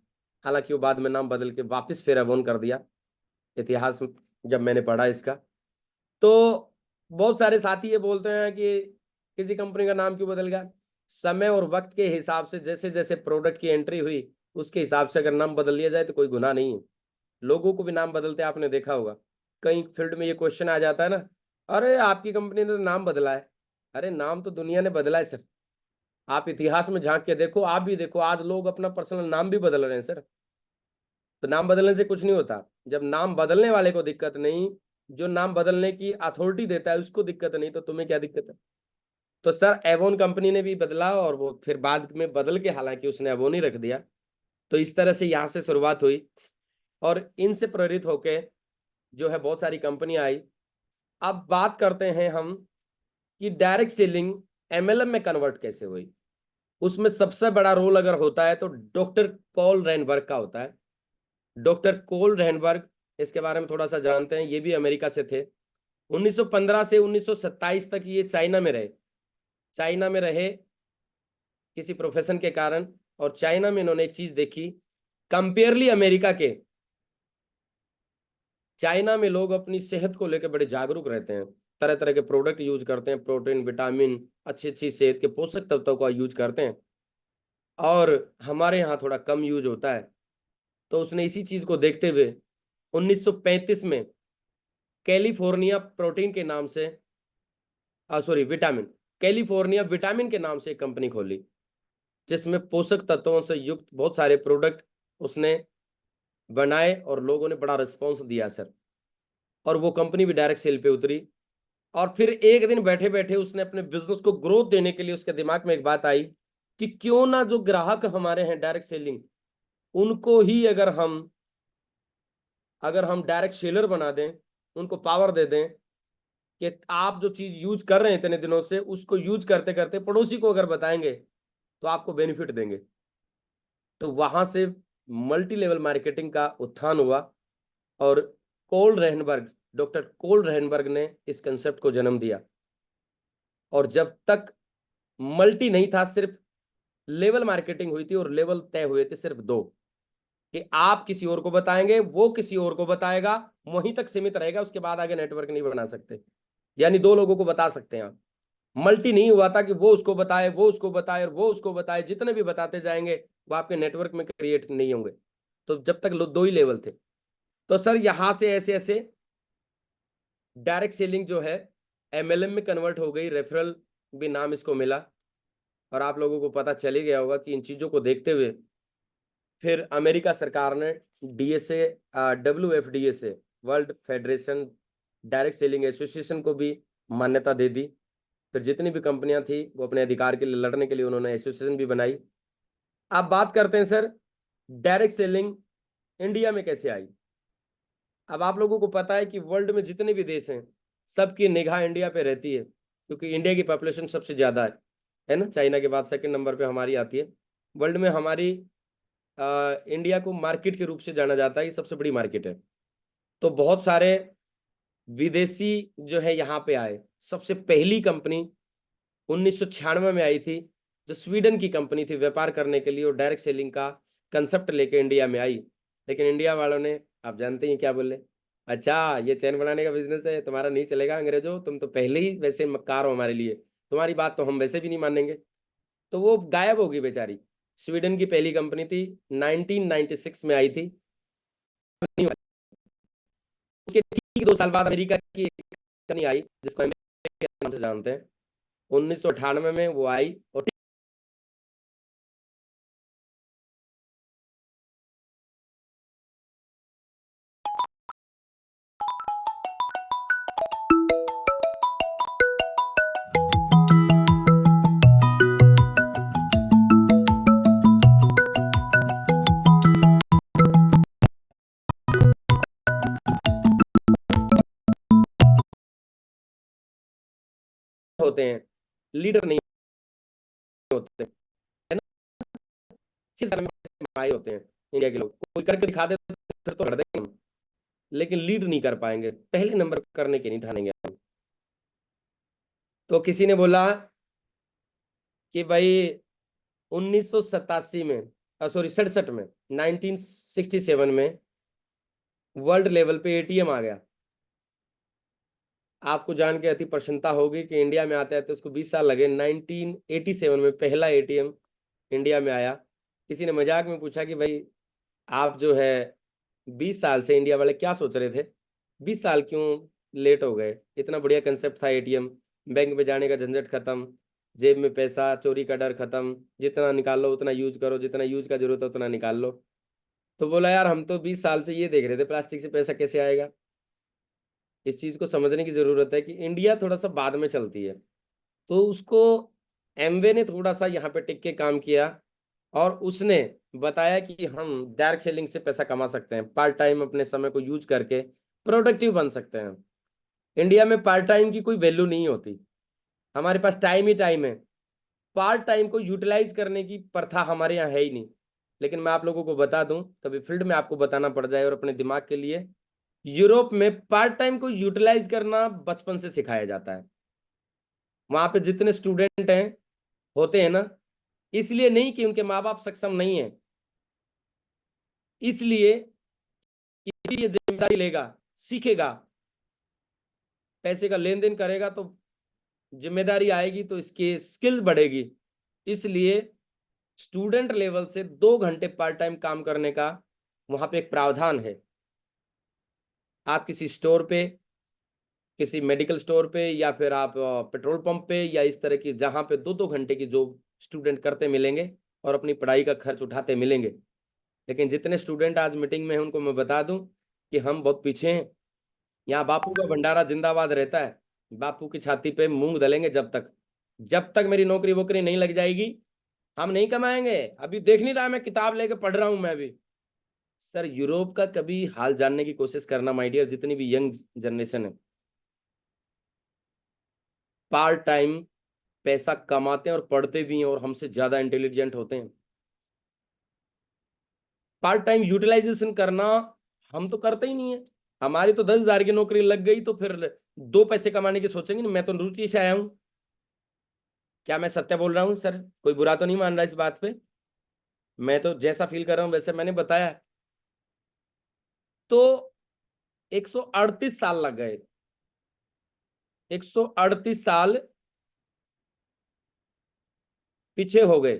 हालांकि वो बाद में नाम बदल के वापस फिर एवोन कर दिया, इतिहास जब मैंने पढ़ा इसका। तो बहुत सारे साथी ये बोलते हैं कि किसी कंपनी का नाम क्यों बदल गया। समय और वक्त के हिसाब से जैसे जैसे प्रोडक्ट की एंट्री हुई उसके हिसाब से अगर नाम बदल लिया जाए तो कोई गुनाह नहीं है। लोगों को भी नाम बदलते आपने देखा होगा, कई फील्ड में ये क्वेश्चन आ जाता है ना, अरे आपकी कंपनी ने तो नाम बदला है। अरे नाम तो दुनिया ने बदला है सर, आप इतिहास में झांक के देखो, आप भी देखो, आज लोग अपना पर्सनल नाम भी बदल रहे हैं सर। तो नाम बदलने से कुछ नहीं होता, जब नाम बदलने वाले को दिक्कत नहीं, जो नाम बदलने की अथॉरिटी देता है उसको दिक्कत नहीं, तो तुम्हें क्या दिक्कत है। तो सर एवोन कंपनी ने भी बदला और वो फिर बाद में बदल के हालांकि उसने एवोन ही रख दिया। तो इस तरह से यहाँ से शुरुआत हुई और इनसे प्रेरित होके जो है बहुत सारी कंपनी आई। अब बात करते हैं हम कि डायरेक्ट सेलिंग एमएलएम में कन्वर्ट कैसे हुई। उसमें सबसे बड़ा रोल अगर होता है तो डॉक्टर कॉल रेनबर्ग का होता है। डॉक्टर कोल रेनबर्ग, इसके बारे में थोड़ा सा जानते हैं, ये भी अमेरिका से थे। 1915 से 1927 तक ये चाइना में रहे। चाइना में रहे किसी प्रोफेशन के कारण, और चाइना में इन्होंने एक चीज देखी कंपेयरली अमेरिका के। चाइना में लोग अपनी सेहत को लेकर बड़े जागरूक रहते हैं, तरह तरह के प्रोडक्ट यूज करते हैं, प्रोटीन विटामिन अच्छी अच्छी सेहत के पोषक तत्वों का यूज करते हैं, और हमारे यहाँ थोड़ा कम यूज होता है। तो उसने इसी चीज को देखते हुए 1935 में कैलिफोर्निया प्रोटीन के नाम से, सॉरी विटामिन, कैलिफोर्निया विटामिन के नाम से एक कंपनी खोली जिसमें पोषक तत्वों से युक्त बहुत सारे प्रोडक्ट उसने बनाए और लोगों ने बड़ा रिस्पॉन्स दिया सर। और वो कंपनी भी डायरेक्ट सेल पे उतरी। और फिर एक दिन बैठे बैठे उसने अपने बिजनेस को ग्रोथ देने के लिए उसके दिमाग में एक बात आई कि क्यों ना जो ग्राहक हमारे हैं डायरेक्ट सेलिंग, उनको ही अगर हम डायरेक्ट सेलर बना दें, उनको पावर दे दें कि आप जो चीज यूज कर रहे हैं इतने दिनों से उसको यूज करते करते पड़ोसी को अगर बताएंगे तो आपको बेनिफिट देंगे। तो वहां से मल्टी लेवल मार्केटिंग का उत्थान हुआ और कोल रेहनबर्ग, डॉक्टर कोल रेहनबर्ग ने इस कंसेप्ट को जन्म दिया। और जब तक मल्टी नहीं था, सिर्फ लेवल मार्केटिंग हुई थी और लेवल तय हुए थे सिर्फ दो, कि आप किसी और को बताएंगे, वो किसी और को बताएगा, वहीं तक सीमित रहेगा, उसके बाद आगे नेटवर्क नहीं बना सकते। यानी दो लोगों को बता सकते हैं आप। मल्टी नहीं हुआ था कि वो उसको बताए, वो उसको बताए और वो उसको बताए, जितने भी बताते जाएंगे वो आपके नेटवर्क में क्रिएट नहीं होंगे। तो जब तक दो ही लेवल थे। तो सर यहां से ऐसे ऐसे डायरेक्ट सेलिंग जो है एमएलएम में कन्वर्ट हो गई, रेफरल भी नाम इसको मिला। और आप लोगों को पता चल ही गया होगा कि इन चीजों को देखते हुए फिर अमेरिका सरकार ने DSA, WFDA, world federation direct selling association को भी मान्यता दे दी। फिर जितनी भी कंपनियां थी वो अपने अधिकार के लिए लड़ने के लिए उन्होंने एसोसिएशन भी बनाई। अब बात करते हैं सर डायरेक्ट सेलिंग इंडिया में कैसे आई। अब आप लोगों को पता है कि वर्ल्ड में जितने भी देश हैं सबकी निगाह इंडिया पे रहती है, क्योंकि इंडिया की पॉपुलेशन सबसे ज्यादा है ना। चाइना के बाद सेकंड नंबर पे हमारी आती है वर्ल्ड में। हमारी इंडिया को मार्केट के रूप से जाना जाता है, ये सबसे बड़ी मार्केट है। तो बहुत सारे विदेशी जो है यहाँ पे आए। सबसे पहली कंपनी 1996 में आई थी, जो स्वीडन की कंपनी थी, व्यापार करने के लिए और डायरेक्ट सेलिंग का कंसेप्ट लेके इंडिया में आई। लेकिन इंडिया वालों ने, आप जानते हैं क्या बोले, अच्छा ये चैन बनाने का बिजनेस है, तुम्हारा नहीं चलेगा अंग्रेजों, तुम तो पहले ही वैसे मक्कार हो हमारे लिए, तुम्हारी बात तो हम वैसे भी नहीं मानेंगे। तो वो गायब होगी बेचारी। स्वीडन की पहली कंपनी थी, 1996 में आई थी। उसके ठीक 2 साल बाद अमेरिका की एक कंपनी आई जिसको अमेरिका के नाम से जानते हैं। 1998 में वो आई और होते हैं, लीडर नहीं होते, है ना। इसी समय आए होते हैं इंडिया के लोग, कोई करके दिखा दे फिर तो कर देंगे हम, लेकिन लीड नहीं कर पाएंगे, पहले नंबर करने के नहीं ठानेंगे हम। तो किसी ने बोला कि भाई 1987 में, सॉरी 67 में, 1967 में वर्ल्ड लेवल पे एटीएम आ गया। आपको जान के अति प्रसन्नता होगी कि इंडिया में आते आते उसको 20 साल लगे। 1987 में पहला एटीएम इंडिया में आया। किसी ने मजाक में पूछा कि भाई आप जो है 20 साल से इंडिया वाले क्या सोच रहे थे, 20 साल क्यों लेट हो गए, इतना बढ़िया कंसेप्ट था एटीएम, बैंक में जाने का झंझट खत्म, जेब में पैसा चोरी का डर खत्म, जितना निकाल लो उतना यूज करो, जितना यूज का जरूरत है उतना निकाल लो। तो बोला यार हम तो 20 साल से ये देख रहे थे प्लास्टिक से पैसा कैसे आएगा। इस चीज को समझने की जरूरत है कि इंडिया थोड़ा सा बाद में चलती है, तो उसको एमवे ने थोड़ा सा यहाँ पे टिक के काम किया और उसने बताया कि हम डायरेक्ट सेलिंग से पैसा कमा सकते हैं, पार्ट टाइम अपने समय को यूज करके प्रोडक्टिव बन सकते हैं। इंडिया में पार्ट टाइम की कोई वैल्यू नहीं होती, हमारे पास टाइम ही टाइम है। पार्ट टाइम को यूटिलाइज करने की प्रथा हमारे यहाँ है ही नहीं। लेकिन मैं आप लोगों को बता दूं, कभी फील्ड में आपको बताना पड़ जाए और अपने दिमाग के लिए, यूरोप में पार्ट टाइम को यूटिलाइज करना बचपन से सिखाया जाता है। वहां पे जितने स्टूडेंट हैं होते हैं ना, इसलिए नहीं कि उनके माँ बाप सक्षम नहीं है, इसलिए कि ये जिम्मेदारी लेगा, सीखेगा, पैसे का लेन देन करेगा तो जिम्मेदारी आएगी, तो इसकी स्किल बढ़ेगी। इसलिए स्टूडेंट लेवल से 2 घंटे पार्ट टाइम काम करने का वहां पे एक प्रावधान है। आप किसी स्टोर पे, किसी मेडिकल स्टोर पे, या फिर आप पेट्रोल पंप पे, या इस तरह की जहां पे 2-2 घंटे की जॉब स्टूडेंट करते मिलेंगे और अपनी पढ़ाई का खर्च उठाते मिलेंगे। लेकिन जितने स्टूडेंट आज मीटिंग में हैं उनको मैं बता दूं कि हम बहुत पीछे हैं। यहाँ बापू का भंडारा जिंदाबाद रहता है, बापू की छाती पे मूंग दलेंगे जब तक मेरी नौकरी वोकरी नहीं लग जाएगी हम नहीं कमाएंगे। अभी देख नहीं रहा, मैं किताब लेके पढ़ रहा हूं मैं भी। सर यूरोप का कभी हाल जानने की कोशिश करना माय डियर, जितनी भी यंग जनरेशन है, पार्ट टाइम पैसा कमाते हैं और पढ़ते भी हैं और हमसे ज्यादा इंटेलिजेंट होते हैं। पार्ट टाइम यूटिलाइजेशन करना हम तो करते ही नहीं है। हमारी तो 10,000 की नौकरी लग गई तो फिर 2 पैसे कमाने की सोचेंगे नहीं। मैं तो रुचि से आया हूं, क्या मैं सत्य बोल रहा हूँ सर? कोई बुरा तो नहीं मान रहा इस बात पे? मैं तो जैसा फील कर रहा हूं वैसे मैंने बताया। तो 138 साल लग गए, 138 साल पीछे हो गए।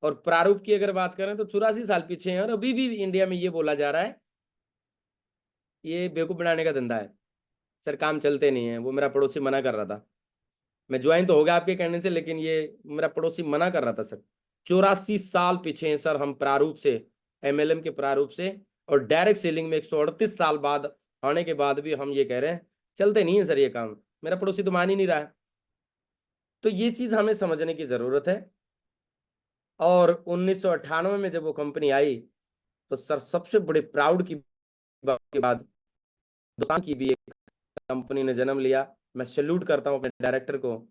और प्रारूप की अगर बात करें तो 84 साल पीछे हैं, और अभी भी इंडिया में ये बोला जा रहा है ये बेवकूफ बनाने का धंधा है सर, काम चलते नहीं है। वो मेरा पड़ोसी मना कर रहा था, मैं ज्वाइन तो हो गया आपके कहने से, लेकिन ये मेरा पड़ोसी मना कर रहा था सर। 84 साल पीछे हैं सर हम प्रारूप से, एमएलएम के प्रारूप से। और डायरेक्ट सेलिंग में 138 साल बाद आने के बाद भी हम ये कह रहे हैं चलते नहीं है सर ये काम। मेरा पड़ोसी तो मान ही नहीं रहा है। तो ये चीज हमें समझने की जरूरत है। और 1998 में जब वो कंपनी आई, तो सर सबसे बड़े प्राउड की बात के बाद हिंदुस्तान की भी एक कंपनी ने जन्म लिया। मैं सैल्यूट करता हूँ अपने डायरेक्टर को।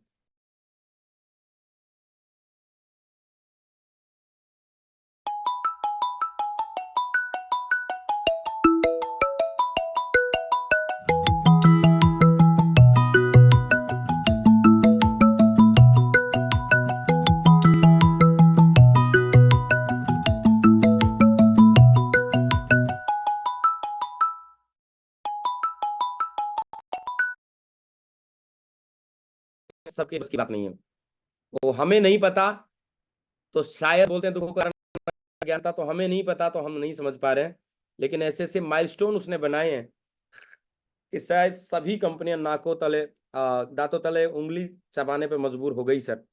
सबके बस की बात नहीं है, वो हमें नहीं पता तो शायद बोलते हैं तुमको कारण ज्ञान था, तो हमें नहीं पता तो हम नहीं समझ पा रहे हैं। लेकिन ऐसे ऐसे माइलस्टोन उसने बनाए हैं कि शायद सभी कंपनियां नाकों तले दांतों तले उंगली चबाने पे मजबूर हो गई सर।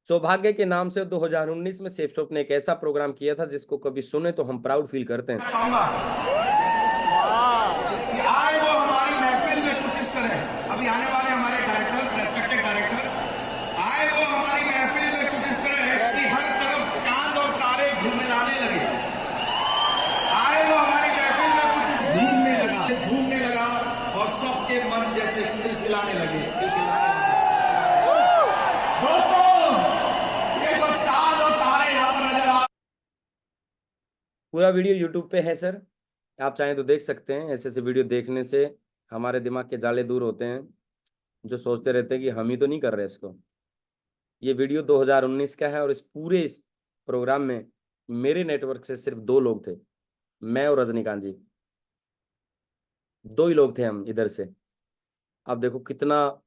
सौभाग्य के नाम से 2019 में सेफसॉफ्ट ने एक ऐसा प्रोग्राम किया था जिसको कभी सुने तो हम प्राउड फील करते हैं। कि आए वो हमारी महफिल में कुछ इस तरह, अभी आने वाले हमारे डायरेक्टर्स, रेस्पेक्टेड डायरेक्टर्स, आए वो हमारी महफिल में कुछ इस तरह है कि हर तरफ चांद और तारे झूमने लगे। आए वो हमारी महफिल में कुछ झूमने लगा और सबके मन जैसे खिलखिलाने लगे। दोस्तों, ये जो चांद और तारे यहाँ पर नजर आ, पूरा वीडियो यूट्यूब पे है सर, आप चाहें तो देख सकते हैं। ऐसे ऐसे वीडियो देखने से हमारे दिमाग के जाले दूर होते हैं, जो सोचते रहते हैं कि हम ही तो नहीं कर रहे इसको। ये वीडियो 2019 का है और इस प्रोग्राम में मेरे नेटवर्क से सिर्फ 2 लोग थे, मैं और रजनीकांत जी, 2 ही लोग थे हम इधर से। अब देखो कितना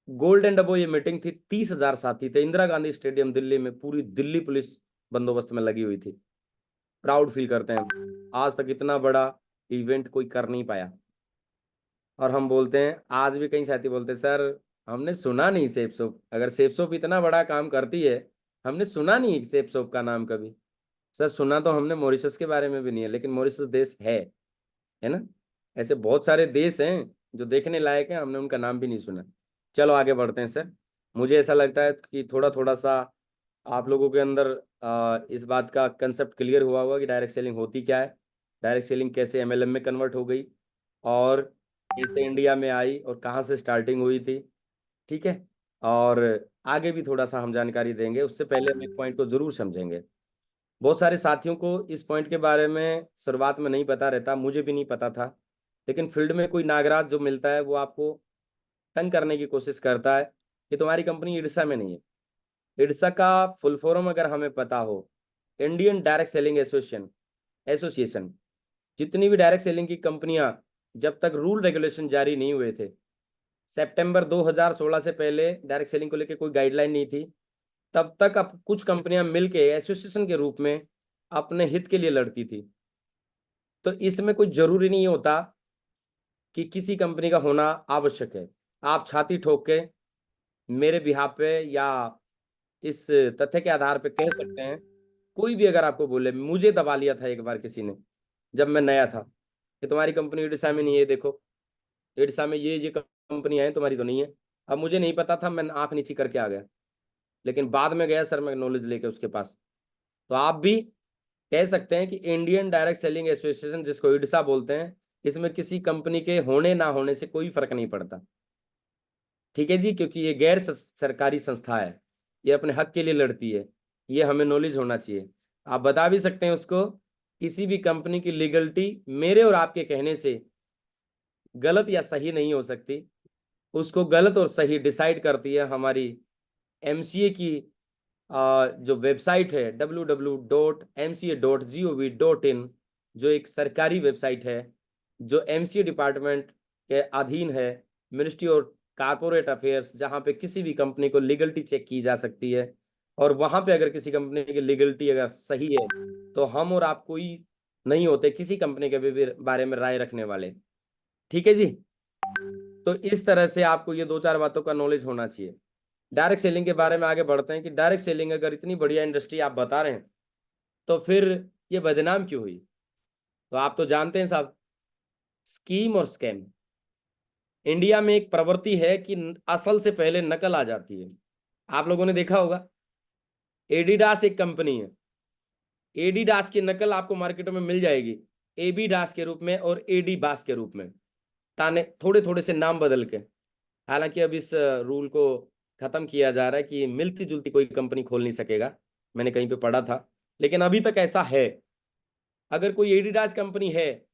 गोल्डन डबो ये मीटिंग थी। 30,000 साथी थे, इंदिरा गांधी स्टेडियम दिल्ली में, पूरी दिल्ली पुलिस बंदोबस्त में लगी हुई थी। प्राउड फील करते हैं, आज तक इतना बड़ा इवेंट कोई कर नहीं पाया। और हम बोलते हैं, आज भी कई साथी बोलते हैं, सर हमने सुना नहीं सेफसोप, अगर सेफसोप इतना बड़ा काम करती है, हमने सुना नहीं सेफसोप का नाम कभी। सर सुना तो हमने मॉरिशस के बारे में भी नहीं है, लेकिन मॉरिशस देश है ना। ऐसे बहुत सारे देश हैं जो देखने लायक हैं, हमने उनका नाम भी नहीं सुना। चलो आगे बढ़ते हैं सर। मुझे ऐसा लगता है कि थोड़ा थोड़ा सा आप लोगों के अंदर इस बात का कंसेप्ट क्लियर हुआ होगा कि डायरेक्ट सेलिंग होती क्या है, डायरेक्ट सेलिंग कैसे एमएलएम में कन्वर्ट हो गई, और कैसे इंडिया में आई और कहाँ से स्टार्टिंग हुई थी। ठीक है, और आगे भी थोड़ा सा हम जानकारी देंगे, उससे पहले हम एक पॉइंट को जरूर समझेंगे। बहुत सारे साथियों को इस पॉइंट के बारे में शुरुआत में नहीं पता रहता, मुझे भी नहीं पता था। लेकिन फील्ड में कोई नागराज जो मिलता है वो आपको तंग करने की कोशिश करता है कि तुम्हारी कंपनी इडसा में नहीं है। इडसा का फुल फॉर्म अगर हमें पता हो, Indian direct selling association association. जितनी भी डायरेक्ट सेलिंग की कंपनियां, जब तक रूल रेगुलेशन जारी नहीं हुए थे, सितंबर 2016 से पहले डायरेक्ट सेलिंग को लेकर कोई गाइडलाइन नहीं थी, तब तक अब कुछ कंपनियां मिलके एसोसिएशन के रूप में अपने हित के लिए लड़ती थी। तो इसमें कोई जरूरी नहीं होता कि किसी कंपनी का होना आवश्यक है। आप छाती ठोक के मेरे बिहाफ पे या इस तथ्य के आधार पे कह सकते हैं, कोई भी अगर आपको बोले, मुझे दबा लिया था एक बार किसी ने जब मैं नया था, कि तुम्हारी कंपनी इडसा में नहीं है, देखो इडसा में ये कंपनी है, तुम्हारी तो नहीं है। अब मुझे नहीं पता था, मैं आंख नीची करके आ गया, लेकिन बाद में गया सर मैं नॉलेज लेके उसके पास। तो आप भी कह सकते हैं कि इंडियन डायरेक्ट सेलिंग एसोसिएशन, जिसको इडसा बोलते हैं, इसमें किसी कंपनी के होने ना होने से कोई फर्क नहीं पड़ता। ठीक है जी, क्योंकि ये गैर सरकारी संस्था है, ये अपने हक के लिए लड़ती है, ये हमें नॉलेज होना चाहिए। आप बता भी सकते हैं उसको, किसी भी कंपनी की लीगलिटी मेरे और आपके कहने से गलत या सही नहीं हो सकती। उसको गलत और सही डिसाइड करती है हमारी एमसीए की जो वेबसाइट है www.mca.gov.in, जो एक सरकारी वेबसाइट है, जो एमसीए डिपार्टमेंट के अधीन है, मिनिस्ट्री और कारपोरेट अफेयर्स, जहाँ पे किसी भी कंपनी को लीगलिटी चेक की जा सकती है। और वहाँ पे अगर किसी कंपनी की लीगलिटी अगर सही है, तो हम और आप कोई नहीं होते किसी कंपनी के भी बारे में राय रखने वाले। ठीक है जी। तो इस तरह से आपको ये 2-4 बातों का नॉलेज होना चाहिए। डायरेक्ट सेलिंग के बारे में आगे बढ़ते हैं कि डायरेक्ट सेलिंग अगर इतनी बढ़िया इंडस्ट्री आप बता रहे हैं, तो फिर ये बदनाम क्यों हुई? तो आप तो जानते हैं साहब, स्कीम और स्कैम। इंडिया में एक प्रवृत्ति है कि असल से पहले नकल आ जाती है। आप लोगों ने देखा होगा, एडिडास एक कंपनी है, एडिडास की नकल आपको मार्केटों में मिल जाएगी, एबीडास के रूप में और एडीबास के रूप में, ताने थोड़े थोड़े से नाम बदल के। हालांकि अब इस रूल को खत्म किया जा रहा है कि मिलती जुलती कोई कंपनी खोल नहीं सकेगा, मैंने कहीं पे पढ़ा था, लेकिन अभी तक ऐसा है। अगर कोई एडिडास कंपनी है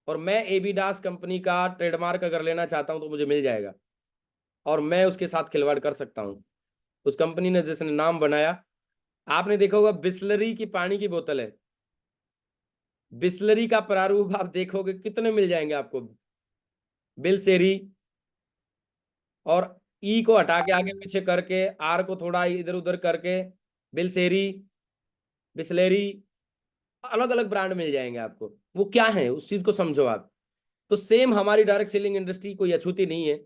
और मैं एबीडास कंपनी का ट्रेडमार्क अगर लेना चाहता हूं तो मुझे मिल जाएगा, और मैं उसके साथ खिलवाड़ कर सकता हूं। उस कंपनी ने जिसने नाम बनाया, आपने देखा होगा बिस्लरी की पानी की बोतल है, बिस्लरी का प्रारूप आप देखोगे कितने मिल जाएंगे आपको, बिलसेरी, और ई को हटा के आगे पीछे करके, आर को थोड़ा इधर उधर करके, बिलसेरी, बिस्लेरी, अलग अलग ब्रांड मिल जाएंगे आपको। वो क्या है उस चीज को समझो आप। तो सेम हमारी डायरेक्ट सेलिंग इंडस्ट्री कोई अछूती नहीं है,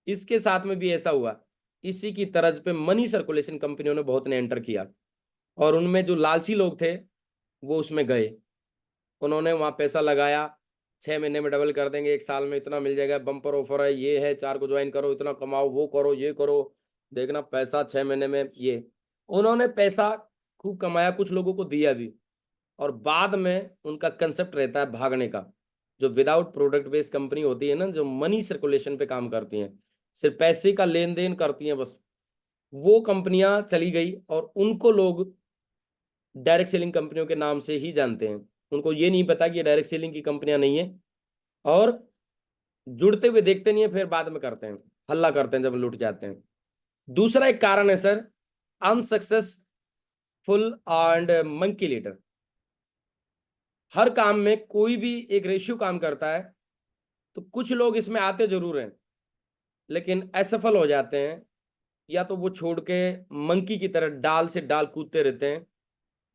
इसके साथ में भी ऐसा हुआ। इसी की तर्ज पे मनी सर्कुलेशन कंपनियों ने बहुत ने एंटर किया, और उनमें जो लालची लोग थे वो उसमें गए, उन्होंने वहां पैसा लगाया, 6 महीने में डबल कर देंगे, 1 साल में इतना मिल जाएगा, बम्पर ऑफर है, ये है, 4 को ज्वाइन करो, इतना कमाओ, वो करो, ये करो, देखना पैसा 6 महीने में। ये उन्होंने पैसा खूब कमाया, कुछ लोगों को दिया भी, और बाद में उनका कंसेप्ट रहता है भागने का। जो विदाउट प्रोडक्ट बेस्ड कंपनी होती है ना, जो मनी सर्कुलेशन पे काम करती हैं, सिर्फ पैसे का लेन देन करती हैं बस, वो कंपनियां चली गई, और उनको लोग डायरेक्ट सेलिंग कंपनियों के नाम से ही जानते हैं। उनको ये नहीं पता कि ये डायरेक्ट सेलिंग की कंपनियां नहीं है, और जुड़ते हुए देखते नहीं है, फिर बाद में करते हैं, हल्ला करते हैं जब लूट जाते हैं। दूसरा एक कारण है sir, unsuccessful and monkey leader. हर काम में कोई भी एक रेशियो काम करता है, तो कुछ लोग इसमें आते जरूर हैं लेकिन असफल हो जाते हैं, या तो वो छोड़ के मंकी की तरह डाल से डाल कूदते रहते हैं,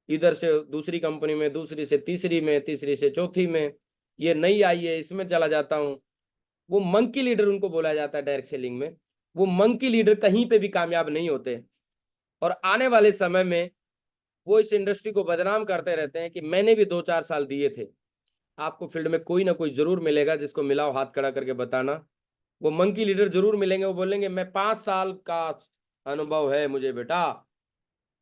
इधर से दूसरी कंपनी में, दूसरी से तीसरी में, तीसरी से चौथी में, ये नई आई है इसमें चला जाता हूं। वो मंकी लीडर उनको बोला जाता है डायरेक्ट सेलिंग में। वो मंकी लीडर कहीं पे भी कामयाब नहीं होते, और आने वाले समय में वो इस इंडस्ट्री को बदनाम करते रहते हैं कि मैंने भी 2-4 साल दिए थे। आपको फील्ड में कोई ना कोई जरूर मिलेगा, जिसको मिलाओ हाथ खड़ा करके बताना। वो मंकी लीडर जरूर मिलेंगे, वो बोलेंगे मैं 5 साल का अनुभव है मुझे बेटा,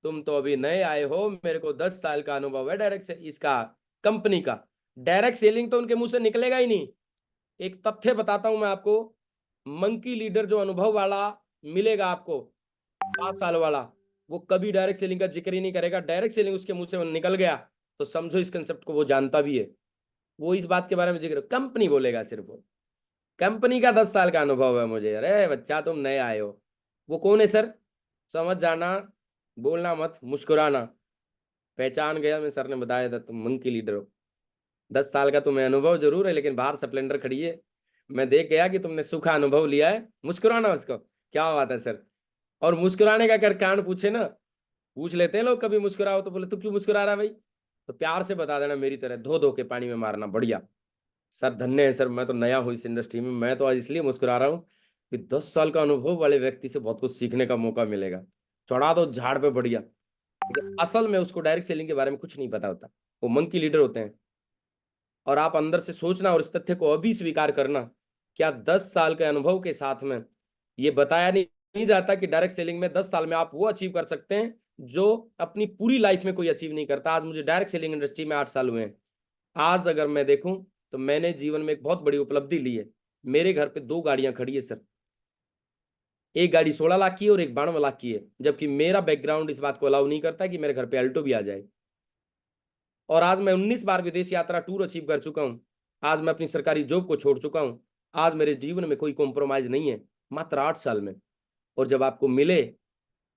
तुम तो अभी नए आए हो, मेरे को 10 साल का अनुभव है डायरेक्ट से इसका, कंपनी का। डायरेक्ट सेलिंग तो उनके मुंह से निकलेगा ही नहीं। एक तथ्य बताता हूं मैं आपको, मंकी लीडर जो अनुभव वाला मिलेगा आपको, 5 साल वाला, वो कभी डायरेक्ट सेलिंग का जिक्र ही नहीं करेगा। डायरेक्ट सेलिंग उसके मुंह से निकल गया तो समझो इस कंसेप्ट को वो जानता भी है, वो इस बात के बारे में जिक्र, कंपनी बोलेगा सिर्फ वो, कंपनी का 10 साल का अनुभव है मुझे। अरे बच्चा तुम नए आए हो। वो कौन है सर, समझ जाना, बोलना मत, मुस्कुराना। पहचान गया मैं, सर ने बताया था तुम मंकी लीडर हो। 10 साल का तुम्हें अनुभव जरूर है, लेकिन बाहर स्प्लेंडर खड़ी है, मैं देख गया कि तुमने सूखा अनुभव लिया है। मुस्कुराना उसको, क्या बात है सर। और मुस्कुराने का अगर कारण पूछे ना, पूछ लेते हैं लोग कभी मुस्कुराओ तो, बोले तू क्यों मुस्कुरा रहा है भाई, तो प्यार से बता देना मेरी तरह धो धो के पानी में मारना, बढ़िया सर, धन्य है सर, मैं तो नया हूँ इस इंडस्ट्री में, मैं तो आज इसलिए मुस्कुरा रहा हूँ कि 10 साल का अनुभव वाले व्यक्ति से बहुत कुछ सीखने का मौका मिलेगा। चढ़ा दो झाड़ पे बढ़िया, लेकिन असल में उसको डायरेक्ट सेलिंग के बारे में कुछ नहीं पता होता, वो मंकी लीडर होते हैं। और आप अंदर से सोचना और इस तथ्य को अभी स्वीकार करना, क्या 10 साल के अनुभव के साथ में ये बताया नहीं जाता कि डायरेक्ट सेलिंग में 10 साल में आप वो अचीव कर सकते हैं जो अपनी पूरी लाइफ में कोई अचीव नहीं करता। आज मुझे डायरेक्ट सेलिंग इंडस्ट्री में 8 साल हुए हैं। आज अगर मैं देखूं तो मैंने जीवन में एक बहुत बड़ी उपलब्धि ली है। मेरे घर पे 2 गाड़ियां खड़ी है सर, एक गाड़ी 16 लाख की है और एक 92 लाख की है, जबकि मेरा बैकग्राउंड इस बात को अलाउ नहीं करता कि मेरे घर पे अल्टो भी आ जाए। और आज मैं 19 बार विदेश यात्रा टूर अचीव कर चुका हूं। आज मैं अपनी सरकारी जॉब को छोड़ चुका हूं। आज मेरे जीवन में कोई कॉम्प्रोमाइज नहीं है, मात्र 8 साल में। और जब आपको मिले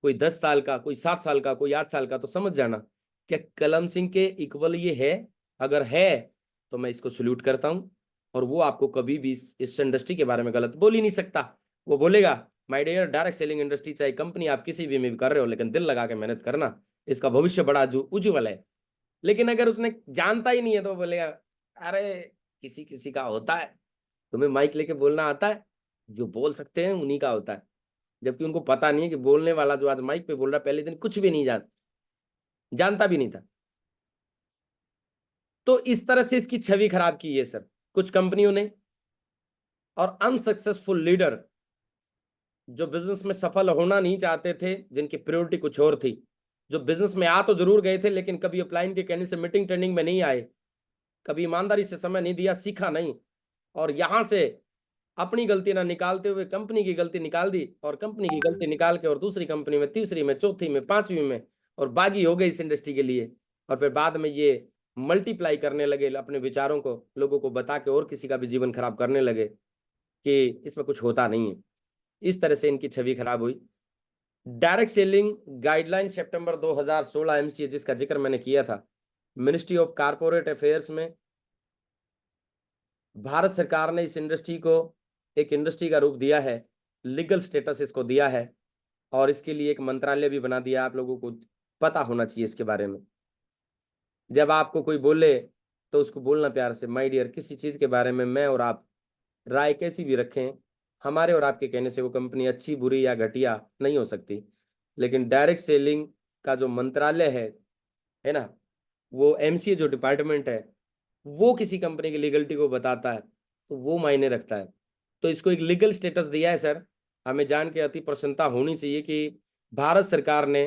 कोई 10 साल का, कोई 7 साल का, कोई 8 साल का, तो समझ जाना क्या कलम सिंह के इक्वल ये है। अगर है तो मैं इसको सल्यूट करता हूं। और वो आपको कभी भी इस इंडस्ट्री के बारे में गलत बोल ही नहीं सकता। वो बोलेगा my dear, direct selling industry चाहे कंपनी आप किसी भी में भी कर रहे हो, लेकिन दिल लगा के मेहनत करना, इसका भविष्य बड़ा उज्जवल है। लेकिन अगर उसने जानता ही नहीं है तो बोलेगा अरे किसी किसी का होता है, तुम्हें माइक लेके बोलना आता है, जो बोल सकते हैं उन्हीं का होता है। जबकि उनको पता नहीं है कि बोलने वाला जो आज माइक पे बोल रहा है, पहले दिन कुछ भी नहीं जानता भी नहीं था। तो इस तरह से इसकी छवि खराब की है सर कुछ कंपनियों ने। और अनसक्सेसफुल लीडर जो बिजनेस में सफल होना नहीं चाहते थे, जिनकी प्रायोरिटी कुछ और थी, जो बिजनेस में आ तो जरूर गए थे लेकिन कभी अपलाइन के कहने से मीटिंग ट्रेनिंग में नहीं आए, कभी ईमानदारी से समय नहीं दिया, सीखा नहीं, और यहां से अपनी गलती ना निकालते हुए कंपनी की गलती निकाल दी, और कंपनी की गलती निकाल के और दूसरी कंपनी में, तीसरी में, चौथी में, पांचवी में, और बागी हो गई इस इंडस्ट्री के लिए। और फिर बाद में ये मल्टीप्लाई करने लगे अपने विचारों को, लोगों को बता के और किसी का भी जीवन खराब करने लगे कि इसमें कुछ होता नहीं है। इस तरह से इनकी छवि खराब हुई। डायरेक्ट सेलिंग गाइडलाइन सितंबर 2016 एमसीए, जिसका जिक्र मैंने किया था, मिनिस्ट्री ऑफ कारपोरेट अफेयर्स में भारत सरकार ने इस इंडस्ट्री को एक इंडस्ट्री का रूप दिया है, लीगल स्टेटस इसको दिया है, और इसके लिए एक मंत्रालय भी बना दिया। आप लोगों को पता होना चाहिए इसके बारे में। जब आपको कोई बोले तो उसको बोलना प्यार से, माय डियर, किसी चीज के बारे में मैं और आप राय कैसी भी रखें, हमारे और आपके कहने से वो कंपनी अच्छी, बुरी या घटिया नहीं हो सकती। लेकिन डायरेक्ट सेलिंग का जो मंत्रालय है ना, वो एमसीए जो डिपार्टमेंट है, वो किसी कंपनी की लीगलिटी को बताता है, तो वो मायने रखता है। तो इसको एक लीगल स्टेटस दिया है सर। हमें जान के अति प्रसन्नता होनी चाहिए कि भारत सरकार ने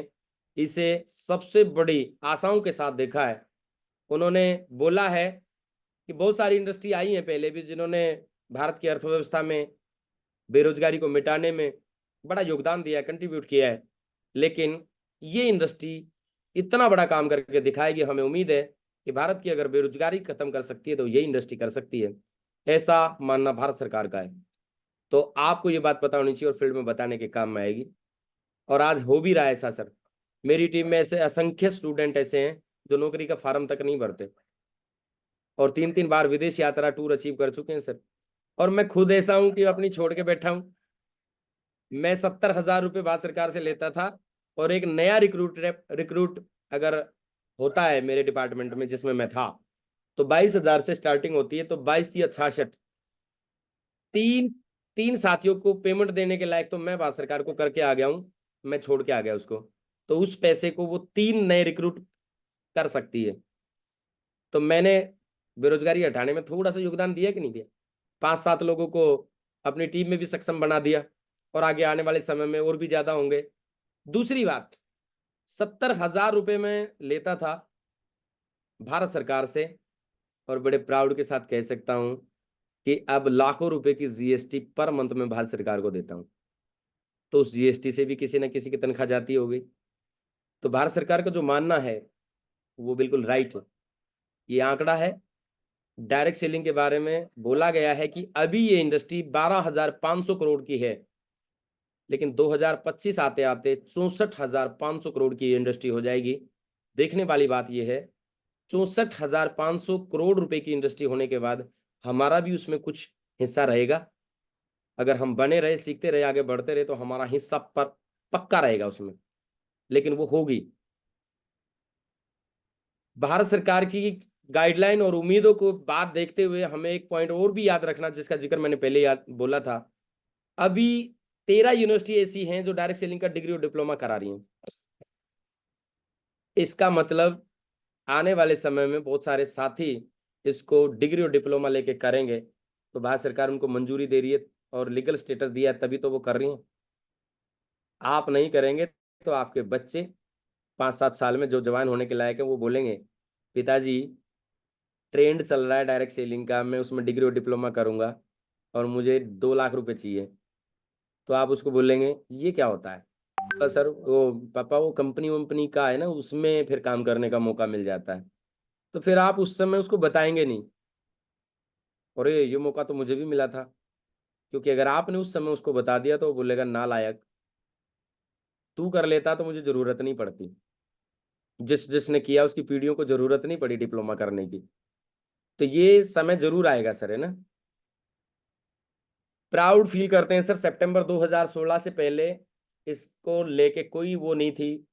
इसे सबसे बड़ी आशाओं के साथ देखा है। उन्होंने बोला है कि बहुत सारी इंडस्ट्री आई हैं पहले भी, जिन्होंने भारत की अर्थव्यवस्था में बेरोजगारी को मिटाने में बड़ा योगदान दिया है, कंट्रीब्यूट किया है, लेकिन ये इंडस्ट्री इतना बड़ा काम करके दिखाएगी। हमें उम्मीद है कि भारत की अगर बेरोजगारी खत्म कर सकती है तो ये इंडस्ट्री कर सकती है, ऐसा मानना भारत सरकार का है। तो आपको ये बात पता होनी चाहिए और फील्ड में बताने के काम में आएगी, और आज हो भी रहा है ऐसा सर। मेरी टीम में ऐसे असंख्य स्टूडेंट ऐसे हैं जो नौकरी का फार्म तक नहीं भरते, और 3-3 बार विदेश यात्रा टूर अचीव कर चुके हैं सर। और मैं खुद ऐसा हूं कि अपनी छोड़ के बैठा हूं। मैं 70,000 रुपये भारत सरकार से लेता था, और एक नया रिक्रूट अगर होता है मेरे डिपार्टमेंट में जिसमें मैं था, तो 22,000 से स्टार्टिंग होती है। तो 22×3 = 66। तीन तीन साथियों को पेमेंट देने के लायक तो मैं भारत सरकार को करके आ गया हूं, मैं छोड़ के आ गया उसको। तो उस पैसे को वो 3 नए रिक्रूट कर सकती है। तो मैंने बेरोजगारी हटाने में थोड़ा सा योगदान दिया कि नहीं दिया? 5-7 लोगों को अपनी टीम में भी सक्षम बना दिया, और आगे आने वाले समय में और भी ज्यादा होंगे। दूसरी बात, 70,000 रुपये में लेता था भारत सरकार से, और बड़े प्राउड के साथ कह सकता हूं कि अब लाखों रुपए की जीएसटी पर मंथ में भारत सरकार को देता हूं। तो उस जीएसटी से भी किसी ना किसी की तनख्वाह जाती होगी। तो भारत सरकार का जो मानना है वो बिल्कुल राइट है। ये आंकड़ा है, डायरेक्ट सेलिंग के बारे में बोला गया है कि अभी ये इंडस्ट्री 12,500 करोड़ की है, लेकिन 2025 आते आते 64,500 करोड़ की इंडस्ट्री हो जाएगी। देखने वाली बात यह है, 64,500 करोड़ रुपए की इंडस्ट्री होने के बाद हमारा भी उसमें कुछ हिस्सा रहेगा। अगर हम बने रहे, सीखते रहे, आगे बढ़ते रहे, तो हमारा हिस्सा पर पक्का रहेगा उसमें, लेकिन वो होगी। भारत सरकार की गाइडलाइन और उम्मीदों को बात देखते हुए हमें एक पॉइंट और भी याद रखना, जिसका जिक्र मैंने पहले याद बोला था। अभी 13 यूनिवर्सिटी ऐसी हैं जो डायरेक्ट सेलिंग का डिग्री और डिप्लोमा करा रही हैं। इसका मतलब आने वाले समय में बहुत सारे साथी इसको डिग्री और डिप्लोमा लेके करेंगे, तो भारत सरकार उनको मंजूरी दे रही है और लीगल स्टेटस दिया है, तभी तो वो कर रही हैं। आप नहीं करेंगे तो आपके बच्चे 5-7 साल में जो जवान होने के लायक है वो बोलेंगे, पिताजी ट्रेंड चल रहा है डायरेक्ट सेलिंग का, मैं उसमें डिग्री और डिप्लोमा करूंगा और मुझे 2 लाख रुपए चाहिए। तो आप उसको बोलेंगे ये क्या होता है? तो सर वो पापा वो कंपनी वंपनी का है ना, उसमें फिर काम करने का मौका मिल जाता है। तो फिर आप उस समय उसको बताएंगे नहीं, और ये मौका तो मुझे भी मिला था। क्योंकि अगर आपने उस समय उसको बता दिया तो वो बोलेगा नालायक, तू कर लेता तो मुझे जरूरत नहीं पड़ती। जिसने किया उसकी पीढ़ियों को जरूरत नहीं पड़ी डिप्लोमा करने की। तो ये समय जरूर आएगा सर, है ना। प्राउड फील करते हैं सर। सितंबर 2016 से पहले इसको लेके कोई वो नहीं थी,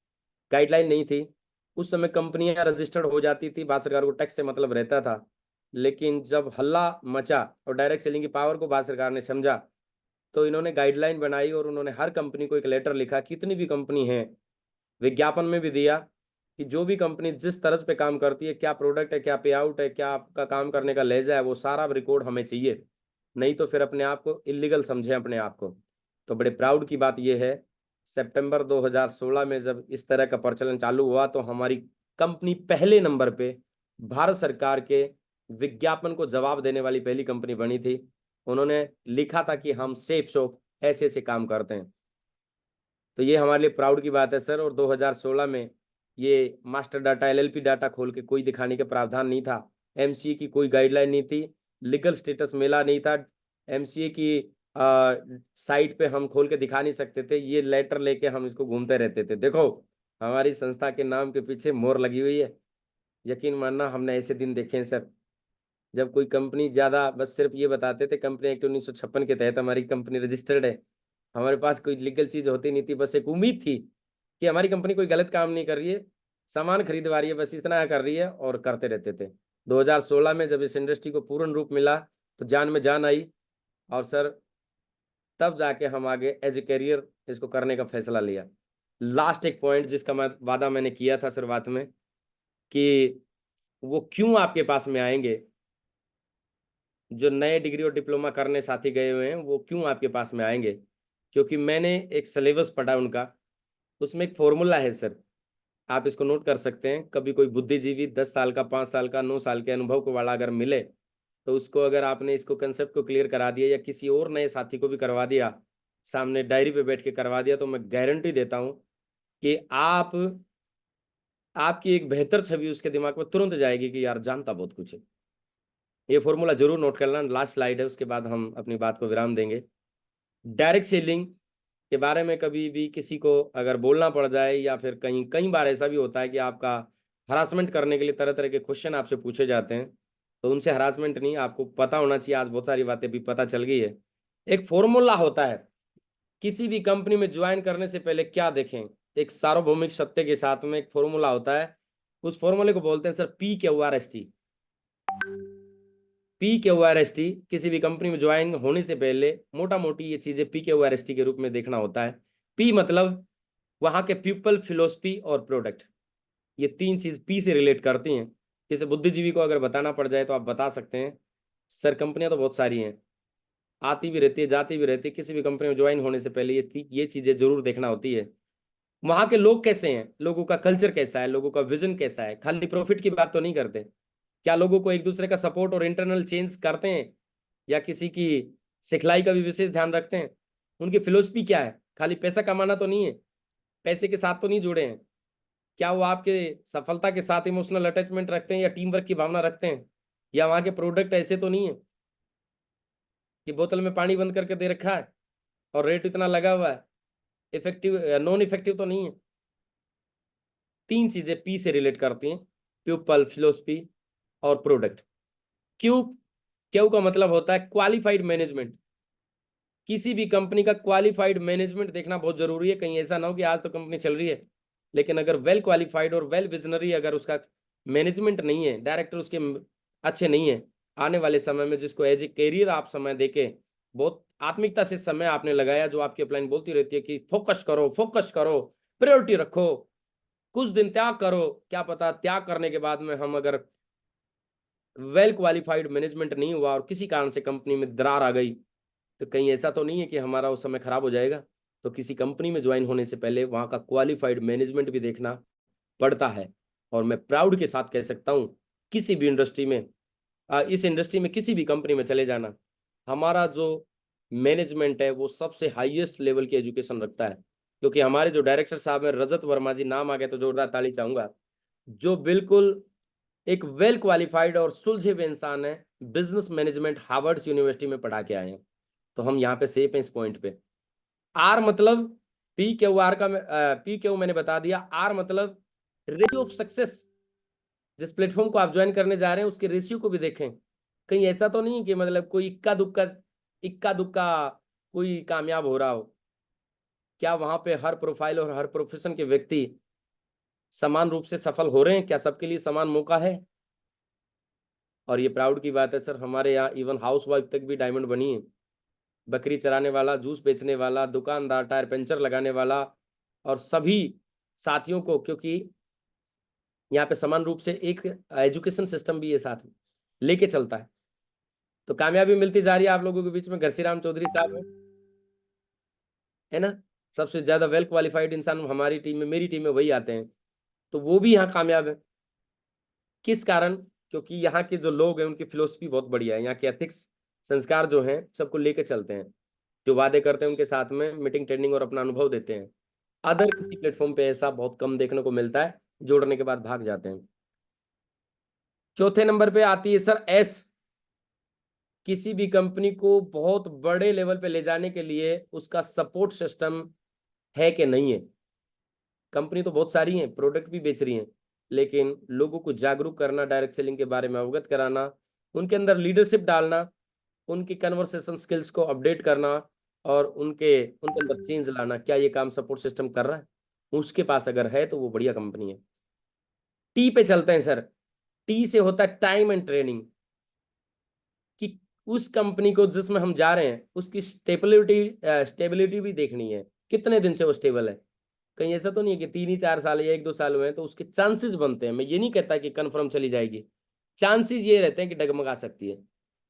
गाइडलाइन नहीं थी। उस समय कंपनियां रजिस्टर्ड हो जाती थी, भारत सरकार को टैक्स से मतलब रहता था। लेकिन जब हल्ला मचा और डायरेक्ट सेलिंग की पावर को भारत सरकार ने समझा, तो इन्होंने गाइडलाइन बनाई और उन्होंने हर कंपनी को एक लेटर लिखा, कितनी भी कंपनी है, विज्ञापन में भी दिया कि जो भी कंपनी जिस तरह पे काम करती है, क्या प्रोडक्ट है, क्या पे आउट है, क्या आपका काम करने का लहजा है, वो सारा रिकॉर्ड हमें चाहिए। नहीं तो फिर अपने आप को इलीगल समझें अपने आप को। तो बड़े प्राउड की बात यह है, सितंबर 2016 में जब इस तरह का प्रचलन चालू हुआ तो हमारी कंपनी पहले नंबर पे भारत सरकार के विज्ञापन को जवाब देने वाली पहली कंपनी बनी थी। उन्होंने लिखा था कि हम सेफ शॉप ऐसे ऐसे काम करते हैं। तो ये हमारे लिए प्राउड की बात है सर। और 2016 में ये मास्टर डाटा एलएलपी डाटा खोल के कोई दिखाने का प्रावधान नहीं था, एमसीए की कोई गाइडलाइन नहीं थी, लीगल स्टेटस मिला नहीं था, एमसीए की साइट पे हम खोल के दिखा नहीं सकते थे, ये लेटर लेके हम इसको घूमते रहते थे। देखो हमारी संस्था के नाम के पीछे मोहर लगी हुई है। यकीन मानना हमने ऐसे दिन देखे हैं सर, जब कोई कंपनी ज्यादा बस सिर्फ ये बताते थे कंपनी एक्ट 1956 के तहत हमारी कंपनी रजिस्टर्ड है, हमारे पास कोई लीगल चीज होती नहीं थी, बस एक उम्मीद थी कि हमारी कंपनी कोई गलत काम नहीं कर रही है, सामान खरीदवा रही है, बस इतना कर रही है और करते रहते थे। 2016 में जब इस इंडस्ट्री को पूर्ण रूप मिला तो जान में जान आई, और सर तब जाके हम आगे एज ए करियर इसको करने का फैसला लिया। लास्ट एक पॉइंट जिसका वादा मैंने किया था शुरुआत में कि वो क्यों आपके पास में आएंगे, जो नए डिग्री और डिप्लोमा करने साथी गए हुए हैं वो क्यों आपके पास में आएंगे, क्योंकि मैंने एक सिलेबस पढ़ा उनका, उसमें एक फॉर्मूला है सर, आप इसको नोट कर सकते हैं। कभी कोई बुद्धिजीवी 10 साल का, 5 साल का, 9 साल के अनुभव को वाला अगर मिले तो उसको अगर आपने इसको कंसेप्ट को क्लियर करा दिया या किसी और नए साथी को भी करवा दिया, सामने डायरी पे बैठ के करवा दिया, तो मैं गारंटी देता हूं कि आपकी एक बेहतर छवि उसके दिमाग में तुरंत जाएगी कि यार जानता बहुत कुछ है। ये फॉर्मूला जरूर नोट कर लेना। लास्ट स्लाइड है, उसके बाद हम अपनी बात को विराम देंगे। डायरेक्ट सेलिंग के बारे में कभी भी किसी को अगर बोलना पड़ जाए या फिर कहीं कई बार ऐसा भी होता है कि आपका हरासमेंट करने के लिए तरह तरह के क्वेश्चन आपसे पूछे जाते हैं, तो उनसे हरासमेंट नहीं, आपको पता होना चाहिए, आज बहुत सारी बातें भी पता चल गई है। एक फॉर्मूला होता है, किसी भी कंपनी में ज्वाइन करने से पहले क्या देखें, एक सार्वभौमिक सत्य के साथ में एक फॉर्मूला होता है, उस फॉर्मूले को बोलते हैं सर PQRST। PQRST किसी भी कंपनी में ज्वाइन होने से पहले मोटा मोटी ये चीजें PQRST के रूप में देखना होता है। P मतलब वहां के पीपल, फिलोसफी और प्रोडक्ट, ये तीन चीज P से रिलेट करती हैं। जैसे बुद्धिजीवी को अगर बताना पड़ जाए तो आप बता सकते हैं सर कंपनियां तो बहुत सारी हैं, आती भी रहती है जाती भी रहती है, किसी भी कंपनी में ज्वाइन होने से पहले ये चीजें जरूर देखना होती है। वहां के लोग कैसे हैं, लोगों का कल्चर कैसा है, लोगों का विजन कैसा है, खाली प्रॉफिट की बात तो नहीं करते, क्या लोगों को एक दूसरे का सपोर्ट और इंटरनल चेंज करते हैं, या किसी की सिखलाई का भी विशेष ध्यान रखते हैं, उनकी फिलोसफी क्या है, खाली पैसा कमाना तो नहीं है, पैसे के साथ तो नहीं जुड़े हैं, क्या वो आपके सफलता के साथ इमोशनल अटैचमेंट रखते हैं या टीम वर्क की भावना रखते हैं, या वहां के प्रोडक्ट ऐसे तो नहीं है कि बोतल में पानी बंद करके दे रखा है और रेट इतना लगा हुआ है, इफेक्टिव नॉन इफेक्टिव तो नहीं है। तीन चीजें P से रिलेट करती हैं, पीपल, फिलोसफी और प्रोडक्ट। क्यू क्यू का मतलब होता है क्वालिफाइड मैनेजमेंट। किसी भी कंपनी का क्वालिफाइड मैनेजमेंट देखना बहुत जरूरी है, कहीं ऐसा ना हो कि आज तो कंपनी चल रही है लेकिन अगर वेल क्वालिफाइड और वेल विजनरी अगर उसका मैनेजमेंट नहीं है, डायरेक्टर उसके अच्छे नहीं है, आने वाले समय में जिसको एज ए कैरियर आप समय देके बहुत आत्मिकता से समय आपने लगाया, जो आपकी अपलाइन बोलती रहती है कि फोकस करो, फोकस करो, प्रायोरिटी रखो, कुछ दिन त्याग करो, क्या पता त्याग करने के बाद में हम अगर वेल क्वालिफाइड मैनेजमेंट नहीं हुआ और किसी कारण से कंपनी में दरार आ गई, तो कहीं ऐसा तो नहीं है कि हमारा उस समय खराब हो जाएगा। तो किसी कंपनी में ज्वाइन होने से पहले वहां का क्वालिफाइड मैनेजमेंट भी देखना पड़ता है। और मैं प्राउड के साथ कह सकता हूं, किसी भी इंडस्ट्री में इस इंडस्ट्री में किसी भी कंपनी में चले जाना, हमारा जो मैनेजमेंट है वो सबसे हाईएस्ट लेवल की एजुकेशन रखता है। क्योंकि हमारे जो डायरेक्टर साहब हैं रजत वर्मा जी, नाम आ गया तो जोरदार ताली चाहूंगा, जो बिल्कुल एक वेल क्वालिफाइड और सुलझे हुए इंसान है, बिजनेस मैनेजमेंट हार्वर्ड यूनिवर्सिटी में पढ़ा के आए हैं। तो हम यहाँ पे सेफ हैं इस पॉइंट पे। आर मतलब PQR का PQ मैंने बता दिया। आर मतलब रेशियो ऑफ सक्सेस, जिस प्लेटफॉर्म को आप ज्वाइन करने जा रहे हैं उसके रेशियो को भी देखें, कहीं ऐसा तो नहीं कि मतलब कोई इक्का दुक्का कोई कामयाब हो रहा हो, क्या वहां पे हर प्रोफाइल और हर प्रोफेशन के व्यक्ति समान रूप से सफल हो रहे हैं, क्या सबके लिए समान मौका है। और ये प्राउड की बात है सर, हमारे यहाँ इवन हाउस वाइफ तक भी डायमंड बनी है, बकरी चराने वाला, जूस बेचने वाला, दुकानदार, टायर पंचर लगाने वाला, और सभी साथियों को, क्योंकि यहाँ पे समान रूप से एक एजुकेशन सिस्टम भी ये साथ में लेके चलता है। तो कामयाबी मिलती जा रही है आप लोगों के बीच में। घसीराम चौधरी साहब है ना, सबसे ज्यादा वेल क्वालिफाइड इंसान हमारी टीम में, मेरी टीम में वही आते हैं, तो वो भी यहाँ कामयाब है। किस कारण? क्योंकि यहाँ के जो लोग हैं उनकी फिलोसफी बहुत बढ़िया है, यहाँ के एथिक्स संस्कार जो हैं सबको लेके चलते हैं, जो वादे करते हैं उनके साथ में मीटिंग ट्रेनिंग और अपना अनुभव देते हैं। अदर किसी प्लेटफॉर्म पे ऐसा बहुत कम देखने को मिलता है, जोड़ने के बाद भाग जाते हैं। चौथे नंबर पे आती है सर एस। किसी भी कंपनी को बहुत बड़े लेवल पे ले जाने के लिए उसका सपोर्ट सिस्टम है कि नहीं है। कंपनी तो बहुत सारी हैं, प्रोडक्ट भी बेच रही हैं, लेकिन लोगों को जागरूक करना, डायरेक्ट सेलिंग के बारे में अवगत कराना, उनके अंदर लीडरशिप डालना, उनकी कन्वर्सेशन स्किल्स को अपडेट करना और उनके अंदर चेंज लाना, क्या ये काम सपोर्ट सिस्टम कर रहा है? उसके पास अगर है तो वो बढ़िया कंपनी है। टी पे चलते हैं सर। टी से होता है टाइम एंड ट्रेनिंग, कि उस कंपनी को जिसमें हम जा रहे हैं उसकी स्टेबिलिटी भी देखनी है, कितने दिन से वो स्टेबल है। कहीं ऐसा तो नहीं है कि 3 ही 4 साल या 1-2 साल हुए हैं, तो उसके चांसेस बनते हैं। मैं ये नहीं कहता कि कंफर्म चली जाएगी, चांसेस ये रहते हैं कि डगमगा सकती है।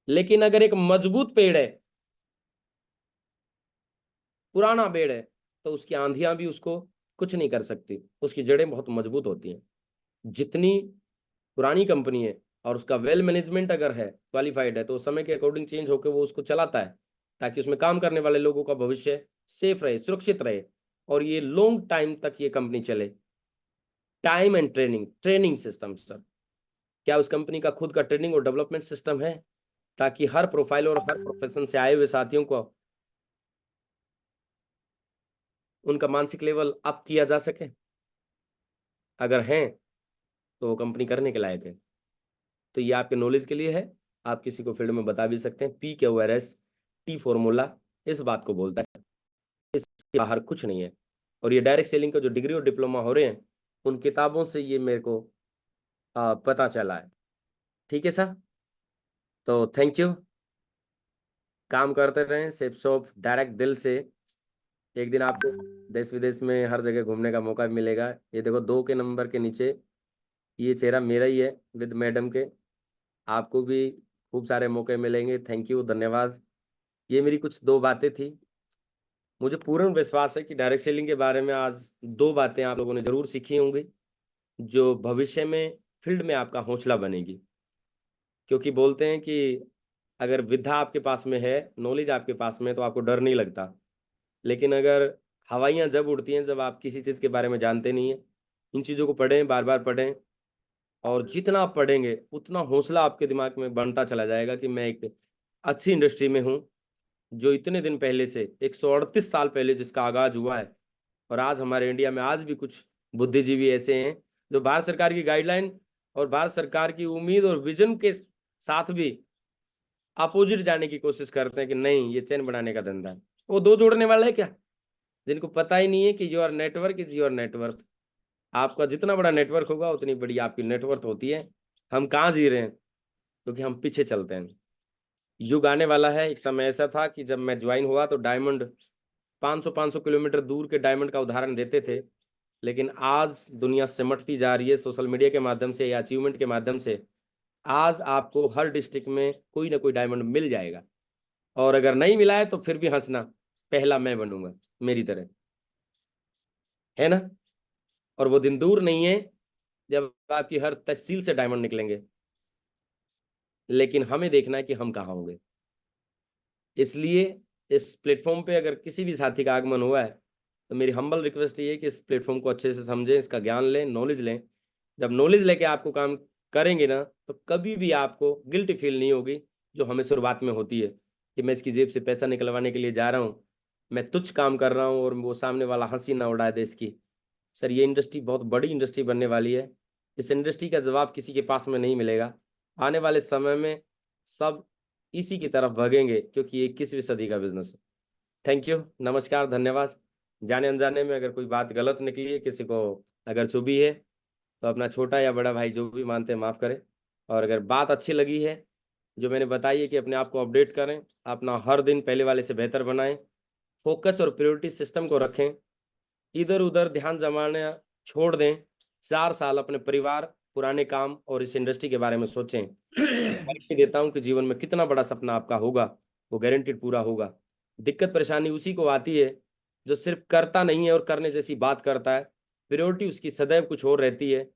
लेकिन अगर एक मजबूत पेड़ है, पुराना पेड़ है, तो उसकी आंधियां भी उसको कुछ नहीं कर सकती, उसकी जड़ें बहुत मजबूत होती हैं। जितनी पुरानी कंपनी है और उसका वेल मैनेजमेंट अगर है, क्वालिफाइड है, तो समय के अकॉर्डिंग चेंज होकर वो उसको चलाता है, ताकि उसमें काम करने वाले लोगों का भविष्य सेफ रहे, सुरक्षित रहे, और ये लॉन्ग टाइम तक ये कंपनी चले। Time and training system sir, क्या उस कंपनी का खुद का ट्रेनिंग और डेवलपमेंट सिस्टम है, ताकि हर प्रोफाइल और हर प्रोफेशन से आए हुए साथियों को उनका मानसिक लेवल अप किया जा सके? अगर हैं तो वो कंपनी करने के लायक है। तो ये आपके नॉलेज के लिए है, आप किसी को फील्ड में बता भी सकते हैं। PQRS टी फॉर्मूला इस बात को बोलता है, इसके बाहर कुछ नहीं है। और ये डायरेक्ट सेलिंग का जो डिग्री और डिप्लोमा हो रहे हैं, उन किताबों से ये मेरे को पता चला है। ठीक है सर, तो थैंक यू। काम करते रहें सेफ शॉप डायरेक्ट दिल से। एक दिन आपको देश विदेश में हर जगह घूमने का मौका भी मिलेगा। ये देखो 2 के नंबर के नीचे ये चेहरा मेरा ही है विद मैडम के। आपको भी खूब सारे मौके मिलेंगे। थैंक यू, धन्यवाद। ये मेरी कुछ 2 बातें थी। मुझे पूर्ण विश्वास है कि डायरेक्ट सेलिंग के बारे में आज 2 बातें आप लोगों ने जरूर सीखी होंगी, जो भविष्य में फील्ड में आपका हौसला बनेगी। क्योंकि बोलते हैं कि अगर विद्या आपके पास में है, नॉलेज आपके पास में है, तो आपको डर नहीं लगता। लेकिन अगर हवाइयाँ जब उड़ती हैं, जब आप किसी चीज़ के बारे में जानते नहीं हैं। इन चीज़ों को पढ़ें, बार बार पढ़ें, और जितना आप पढ़ेंगे उतना हौसला आपके दिमाग में बनता चला जाएगा कि मैं एक अच्छी इंडस्ट्री में हूँ, जो इतने दिन पहले से 138 साल पहले जिसका आगाज हुआ है। और आज हमारे इंडिया में आज भी कुछ बुद्धिजीवी ऐसे हैं जो भारत सरकार की गाइडलाइन और भारत सरकार की उम्मीद और विजन के साथ भी अपोजिट जाने की कोशिश करते हैं कि नहीं, ये चैन बनाने का धंधा है। वो 2 जोड़ने वाला है क्या, जिनको पता ही नहीं है कि your network is your net worth. आपका जितना बड़ा नेटवर्क होगा उतनी बड़ी आपकी नेटवर्थ होती है। हम कहाँ जी रहे हैं? क्योंकि हम पीछे चलते हैं। युग आने वाला है। एक समय ऐसा था कि जब मैं ज्वाइन हुआ तो डायमंड 500 किलोमीटर दूर के डायमंड का उदाहरण देते थे। लेकिन आज दुनिया सिमटती जा रही है सोशल मीडिया के माध्यम से या अचीवमेंट के माध्यम से। आज आपको हर डिस्ट्रिक्ट में कोई ना कोई डायमंड मिल जाएगा, और अगर नहीं मिला है तो फिर भी हंसना, पहला मैं बनूंगा मेरी तरह, है ना? और वो दिन दूर नहीं है जब आपकी हर तहसील से डायमंड निकलेंगे। लेकिन हमें देखना है कि हम कहाँ होंगे। इसलिए इस प्लेटफॉर्म पे अगर किसी भी साथी का आगमन हुआ है, तो मेरी हम्बल रिक्वेस्ट ये है कि इस प्लेटफॉर्म को अच्छे से समझें, इसका ज्ञान लें, नॉलेज लें। जब नॉलेज लेके आपको काम करेंगे ना, तो कभी भी आपको गिल्टी फील नहीं होगी, जो हमें शुरुआत में होती है कि मैं इसकी जेब से पैसा निकलवाने के लिए जा रहा हूँ, मैं तुच्छ काम कर रहा हूँ और वो सामने वाला हंसी ना उड़ाए दे इसकी। सर, ये इंडस्ट्री बहुत बड़ी इंडस्ट्री बनने वाली है। इस इंडस्ट्री का जवाब किसी के पास में नहीं मिलेगा। आने वाले समय में सब इसी की तरफ भागेंगे, क्योंकि ये 21वीं सदी का बिजनेस है। थैंक यू, नमस्कार, धन्यवाद। जाने अनजाने में अगर कोई बात गलत निकली है, किसी को अगर चुभी है, तो अपना छोटा या बड़ा भाई जो भी मानते हैं माफ़ करें। और अगर बात अच्छी लगी है जो मैंने बताई है कि अपने आप को अपडेट करें, अपना हर दिन पहले वाले से बेहतर बनाएं, फोकस और प्रायोरिटी सिस्टम को रखें, इधर उधर ध्यान जमाना छोड़ दें, 4 साल अपने परिवार पुराने काम और इस इंडस्ट्री के बारे में सोचें। गारंटी देता हूं कि जीवन में कितना बड़ा सपना आपका होगा वो गारंटीड पूरा होगा। दिक्कत परेशानी उसी को आती है जो सिर्फ करता नहीं है और करने जैसी बात करता है। प्रायोरिटी उसकी सदैव कुछ और रहती है,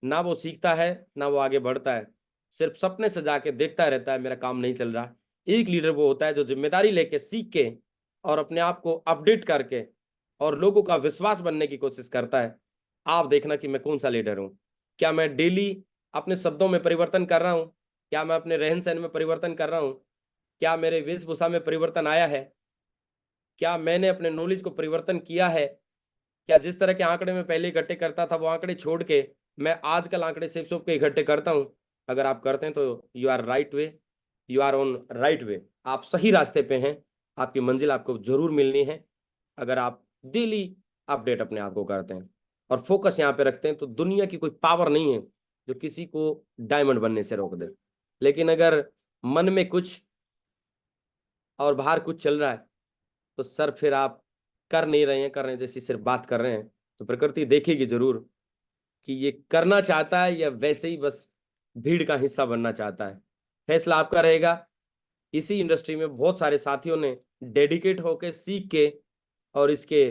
ना वो सीखता है ना वो आगे बढ़ता है, सिर्फ सपने सजा के देखता रहता है मेरा काम नहीं चल रहा। एक लीडर वो होता है जो जिम्मेदारी लेके सीख के और अपने आप को अपडेट करके और लोगों का विश्वास बनने की कोशिश करता है। आप देखना कि मैं कौन सा लीडर हूं। क्या मैं डेली अपने शब्दों में परिवर्तन कर रहा हूं? क्या मैं अपने रहन सहन में परिवर्तन कर रहा हूं? क्या मेरे वेशभूषा में परिवर्तन आया है? क्या मैंने अपने नॉलेज को परिवर्तन किया है? क्या जिस तरह के आंकड़े मैं पहले इकट्ठे करता था वो आंकड़े छोड़ के मैं आजकल आंकड़े सिर्फ के इकट्ठे करता हूं? अगर आप करते हैं तो you are right way, you are on right way. आप सही रास्ते पे हैं, आपकी मंजिल आपको जरूर मिलनी है अगर आप डेली अपडेट अपने आप को करते हैं और फोकस यहाँ पे रखते हैं। तो दुनिया की कोई पावर नहीं है जो किसी को डायमंड बनने से रोक दे। लेकिन अगर मन में कुछ और बाहर कुछ चल रहा है तो सर फिर आप कर नहीं रहे हैं, कर रहे हैं जैसी सिर्फ बात कर रहे हैं, तो प्रकृति देखेगी जरूर कि ये करना चाहता है या वैसे ही बस भीड़ का हिस्सा बनना चाहता है। फैसला आपका रहेगा। इसी इंडस्ट्री में बहुत सारे साथियों ने डेडिकेट होकर सीख के और इसके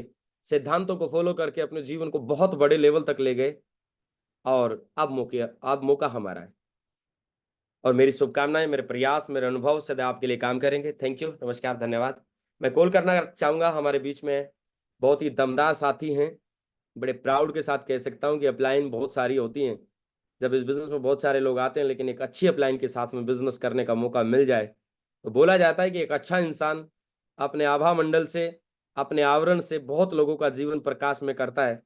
सिद्धांतों को फॉलो करके अपने जीवन को बहुत बड़े लेवल तक ले गए और अब मौका हमारा है। और मेरी शुभकामनाएं, मेरे प्रयास, मेरे अनुभव सदैव आपके लिए काम करेंगे। थैंक यू, नमस्कार, धन्यवाद। मैं कॉल करना चाहूँगा, हमारे बीच में बहुत ही दमदार साथी हैं। बड़े प्राउड के साथ कह सकता हूँ कि अपलाइन बहुत सारी होती हैं, जब इस बिज़नेस में बहुत सारे लोग आते हैं, लेकिन एक अच्छी अपलाइन के साथ में बिज़नेस करने का मौका मिल जाए तो बोला जाता है कि एक अच्छा इंसान अपने आभा मंडल से, अपने आवरण से बहुत लोगों का जीवन प्रकाश में करता है।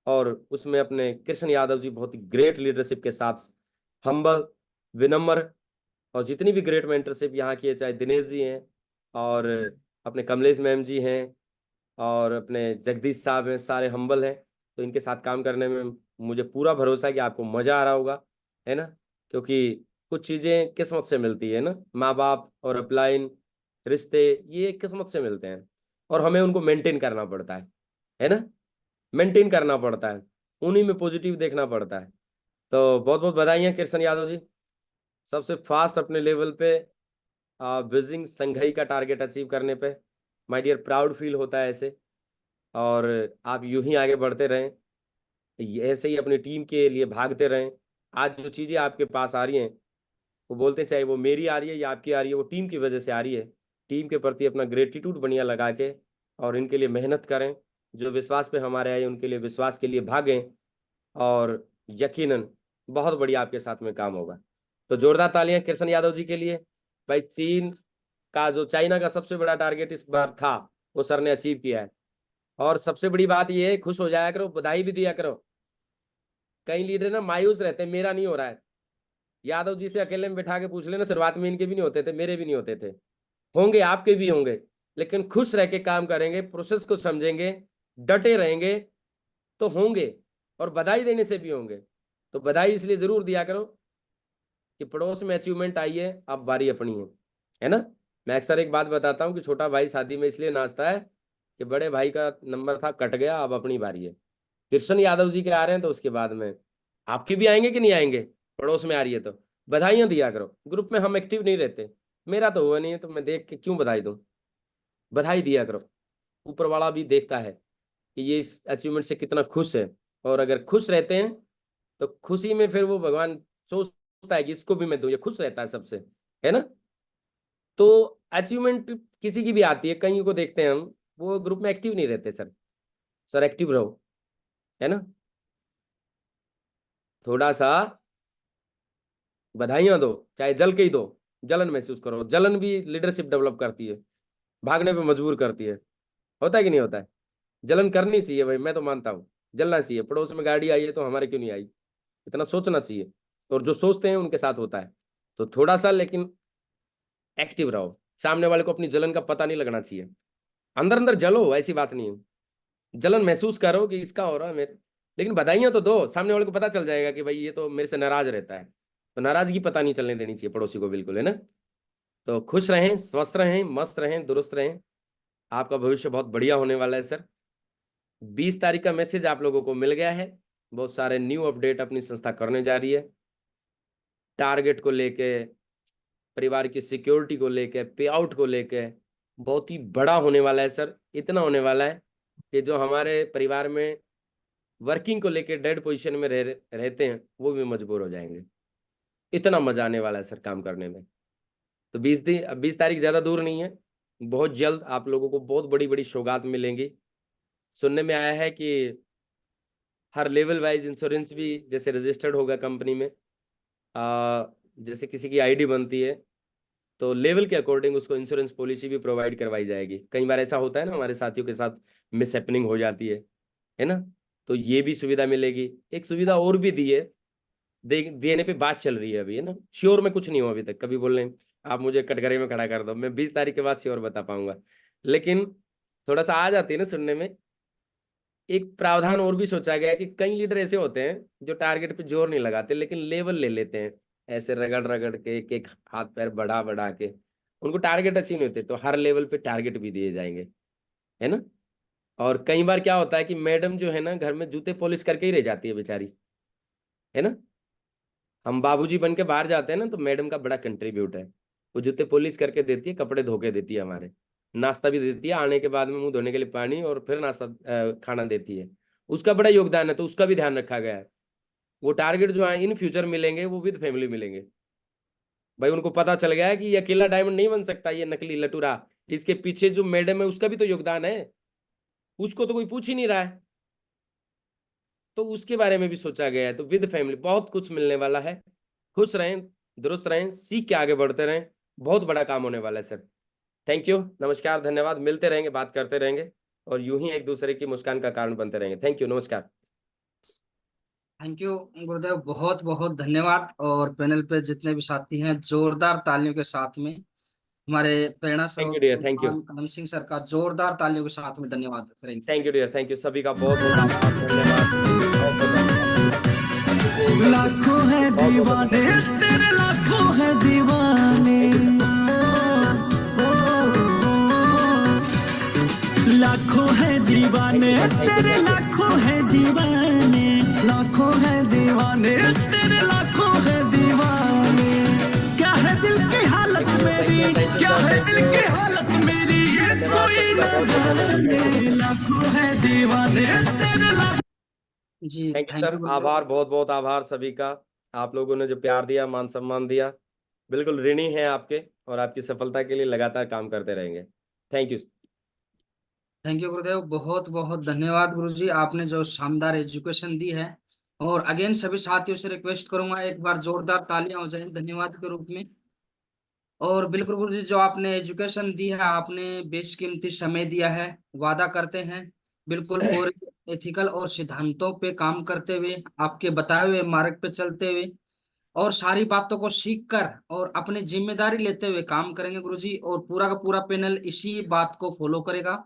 और उसमें अपने कृष्ण यादव जी बहुत ही ग्रेट लीडरशिप के साथ हम्बल, विनम्र और जितनी भी ग्रेट मेंटरशिप यहाँ की है, चाहे दिनेश जी हैं और अपने कमलेश मैम जी हैं और अपने जगदीश साहब हैं, सारे हम्बल हैं। तो इनके साथ काम करने में मुझे पूरा भरोसा है कि आपको मज़ा आ रहा होगा, है ना? क्योंकि कुछ चीज़ें किस्मत से मिलती है ना, माँ बाप और अपलाइन रिश्ते ये किस्मत से मिलते हैं और हमें उनको मेंटेन करना पड़ता है ना? मेंटेन करना पड़ता है, उन्हीं में पॉजिटिव देखना पड़ता है। तो बहुत बहुत बधाई कृष्ण यादव जी, सबसे फास्ट अपने लेवल पे बीजिंग संघई का टारगेट अचीव करने पे। माय डियर, प्राउड फील होता है ऐसे। और आप यूं ही आगे बढ़ते रहें, ऐसे ही अपनी टीम के लिए भागते रहें। आज जो चीज़ें आपके पास आ रही हैं वो बोलते हैं, चाहे वो मेरी आ रही है या आपकी आ रही है, वो टीम की वजह से आ रही है। टीम के प्रति अपना ग्रेटिट्यूड बढ़िया लगा के और इनके लिए मेहनत करें। जो विश्वास पे हमारे आए उनके लिए विश्वास के लिए भागें और यकीनन बहुत बढ़िया आपके साथ में काम होगा। तो जोरदार तालियां कृष्ण यादव जी के लिए। भाई चीन का जो चाइना का सबसे बड़ा टारगेट इस बार था वो सर ने अचीव किया है। और सबसे बड़ी बात ये है, खुश हो जाया करो, बधाई भी दिया करो। कई लीडर ना मायूस रहते हैं, मेरा नहीं हो रहा है। यादव जी से अकेले में बैठा के पूछ लेना, शुरुआत में इनके भी नहीं होते थे, मेरे भी नहीं होते थे, होंगे आपके भी होंगे। लेकिन खुश रह के काम करेंगे, प्रोसेस को समझेंगे, डटे रहेंगे तो होंगे और बधाई देने से भी होंगे। तो बधाई इसलिए जरूर दिया करो कि पड़ोस में अचीवमेंट आई है, अब बारी अपनी है ना? मैं अक्सर एक बात बताता हूँ कि छोटा भाई शादी में इसलिए नाचता है कि बड़े भाई का नंबर था, कट गया, अब अपनी बारी है। कृष्ण यादव जी के आ रहे हैं तो उसके बाद में आपके भी आएंगे कि नहीं आएंगे? पड़ोस में आ रही है तो बधाइयां दिया करो। ग्रुप में हम एक्टिव नहीं रहते, मेरा तो हुआ नहीं है तो मैं देख के क्यों बधाई दूं? बधाई दिया करो। ऊपर वाला भी देखता है कि ये इस अचीवमेंट से कितना खुश है। और अगर खुश रहते हैं तो खुशी में फिर वो भगवान सोचता है कि इसको भी मैं दूं, ये खुश रहता है सबसे, है ना? तो अचीवमेंट किसी की भी आती है, कहीं को देखते हैं हम, वो ग्रुप में एक्टिव नहीं रहते। सर सर एक्टिव रहो, है ना? थोड़ा सा बधाइयां दो, चाहे जल के ही दो, जलन महसूस करो। जलन भी लीडरशिप डेवलप करती है, भागने पे मजबूर करती है। होता है कि नहीं होता है? जलन करनी चाहिए भाई, मैं तो मानता हूँ जलना चाहिए। पड़ोस में गाड़ी आई है तो हमारे क्यों नहीं आई, इतना सोचना चाहिए। और जो सोचते हैं उनके साथ होता है। तो थोड़ा सा लेकिन एक्टिव रहो। सामने वाले को अपनी जलन का पता नहीं लगना चाहिए। अंदर अंदर जलो, ऐसी बात नहीं है, जलन महसूस करो कि इसका हो रहा है मेरे, लेकिन बधाइयां तो दो। सामने वाले को पता चल जाएगा कि भाई ये तो मेरे से नाराज रहता है, तो नाराजगी पता नहीं चलने देनी चाहिए पड़ोसी को, बिल्कुल, है ना? तो खुश रहें, स्वस्थ रहें, मस्त रहें, दुरुस्त रहें। आपका भविष्य बहुत बढ़िया होने वाला है सर। 20 तारीख का मैसेज आप लोगों को मिल गया है। बहुत सारे न्यू अपडेट अपनी संस्था करने जा रही है। टारगेट को लेके, परिवार की सिक्योरिटी को लेके, पे आउट को लेके बहुत ही बड़ा होने वाला है सर। इतना होने वाला है कि जो हमारे परिवार में वर्किंग को लेके डेड पोजीशन में रहते हैं वो भी मजबूर हो जाएंगे। इतना मजा आने वाला है सर काम करने में। तो 20 तारीख ज़्यादा दूर नहीं है, बहुत जल्द आप लोगों को बहुत बड़ी बड़ी सौगात मिलेंगी। सुनने में आया है कि हर लेवल वाइज इंश्योरेंस भी जैसे रजिस्टर्ड होगा कंपनी में, जैसे किसी की आईडी बनती है तो लेवल के अकॉर्डिंग उसको इंश्योरेंस पॉलिसी भी प्रोवाइड करवाई जाएगी। कई बार ऐसा होता है ना, हमारे साथियों के साथ मिसहैपनिंग हो जाती है ना, तो ये भी सुविधा मिलेगी। एक सुविधा और भी दी है, देने पे बात चल रही है अभी, है ना, श्योर में कुछ नहीं हुआ अभी तक। कभी बोल रहे हैं आप मुझे कटघरे में खड़ा कर दो, मैं 20 तारीख के बाद श्योर बता पाऊंगा। लेकिन थोड़ा सा आ जाती है ना सुनने में। एक प्रावधान और भी सोचा गया है कि कई लीडर ऐसे होते हैं जो टारगेट पे जोर नहीं लगाते लेकिन लेवल ले लेते हैं, ऐसे रगड़ रगड़ के एक एक हाथ पैर बढ़ा बढ़ा के, उनको टारगेट अच्छी नहीं होते, तो हर लेवल पे टारगेट भी दिए जाएंगे, है ना। और कई बार क्या होता है कि मैडम जो है ना घर में जूते पॉलिश करके ही रह जाती है बेचारी, है ना। हम बाबूजी बन के बाहर जाते हैं ना तो मैडम का बड़ा कंट्रीब्यूट है, वो जूते पॉलिश करके देती है, कपड़े धो के देती है, हमारे नाश्ता भी देती है, आने के बाद में मुंह धोने के लिए पानी और फिर नाश्ता खाना देती है। उसका बड़ा योगदान है, तो उसका भी ध्यान रखा गया है। वो टारगेट जो है इन फ्यूचर मिलेंगे वो विद फैमिली मिलेंगे। भाई उनको पता चल गया है कि ये अकेला डायमंड नहीं बन सकता, ये नकली लटूरा, इसके पीछे जो मैडम है उसका भी तो योगदान है, उसको तो कोई पूछ ही नहीं रहा है। तो उसके बारे में भी सोचा गया है। तो विद फैमिली बहुत कुछ मिलने वाला है। खुश रहें, दुरुस्त रहें, सीख के आगे बढ़ते रहें, बहुत बड़ा काम होने वाला है सर। थैंक यू, नमस्कार, धन्यवाद। मिलते रहेंगे, बात करते रहेंगे और यूं ही एक दूसरे की मुस्कान का कारण बनते रहेंगे। थैंक यू, नमस्कार। थैंक यू गुरुदेव, बहुत बहुत धन्यवाद। और पैनल पे जितने भी साथी हैं जोरदार तालियों के साथ में हमारे प्रेरणा थैंक यू स्रोत dear, thank you, Usman Kadam Singh sir का जोरदार तालियों के साथ में धन्यवाद करेंगे। Thank you dear, thank you. सभी का बहुत बहुत आभार, धन्यवाद। लाखों है दीवाने तेरे, लाखों है दीवाने, लाखों है दीवाने तेरे, लाखों है दीवाने, लाखों है दीवाने तेरे, लाखों है दीवाने। क्या है दिल की हालत मेरी, क्या है दिल की हालत मेरी, ये कोई न जाने, लाखों है दीवाने तेरे, लाखों। जी thank you thank sir, you आभार, बहुत बहुत आभार सभी का। आप लोगों ने जो प्यार दिया, मान सम्मान दिया, बिल्कुल ऋणी हैं आपके, और आपकी सफलता के लिए लगातार काम करते रहेंगे। Thank you. थैंक यू गुरुदेव, बहुत बहुत धन्यवाद गुरुजी, आपने जो शानदार एजुकेशन दी है। और अगेन सभी साथियों से रिक्वेस्ट करूंगा एक बार जोरदार तालियां हो जाएं धन्यवाद के रूप में। और बिल्कुल गुरुजी, जो आपने एजुकेशन दी है, आपने बेशकीमती समय दिया है। वादा करते हैं बिल्कुल और एथिकल और सिद्धांतों पे काम करते हुए, आपके बताए हुए मार्ग पे चलते हुए और सारी बातों को सीख कर और अपनी जिम्मेदारी लेते हुए काम करेंगे गुरुजी। और पूरा का पूरा पैनल इसी बात को फॉलो करेगा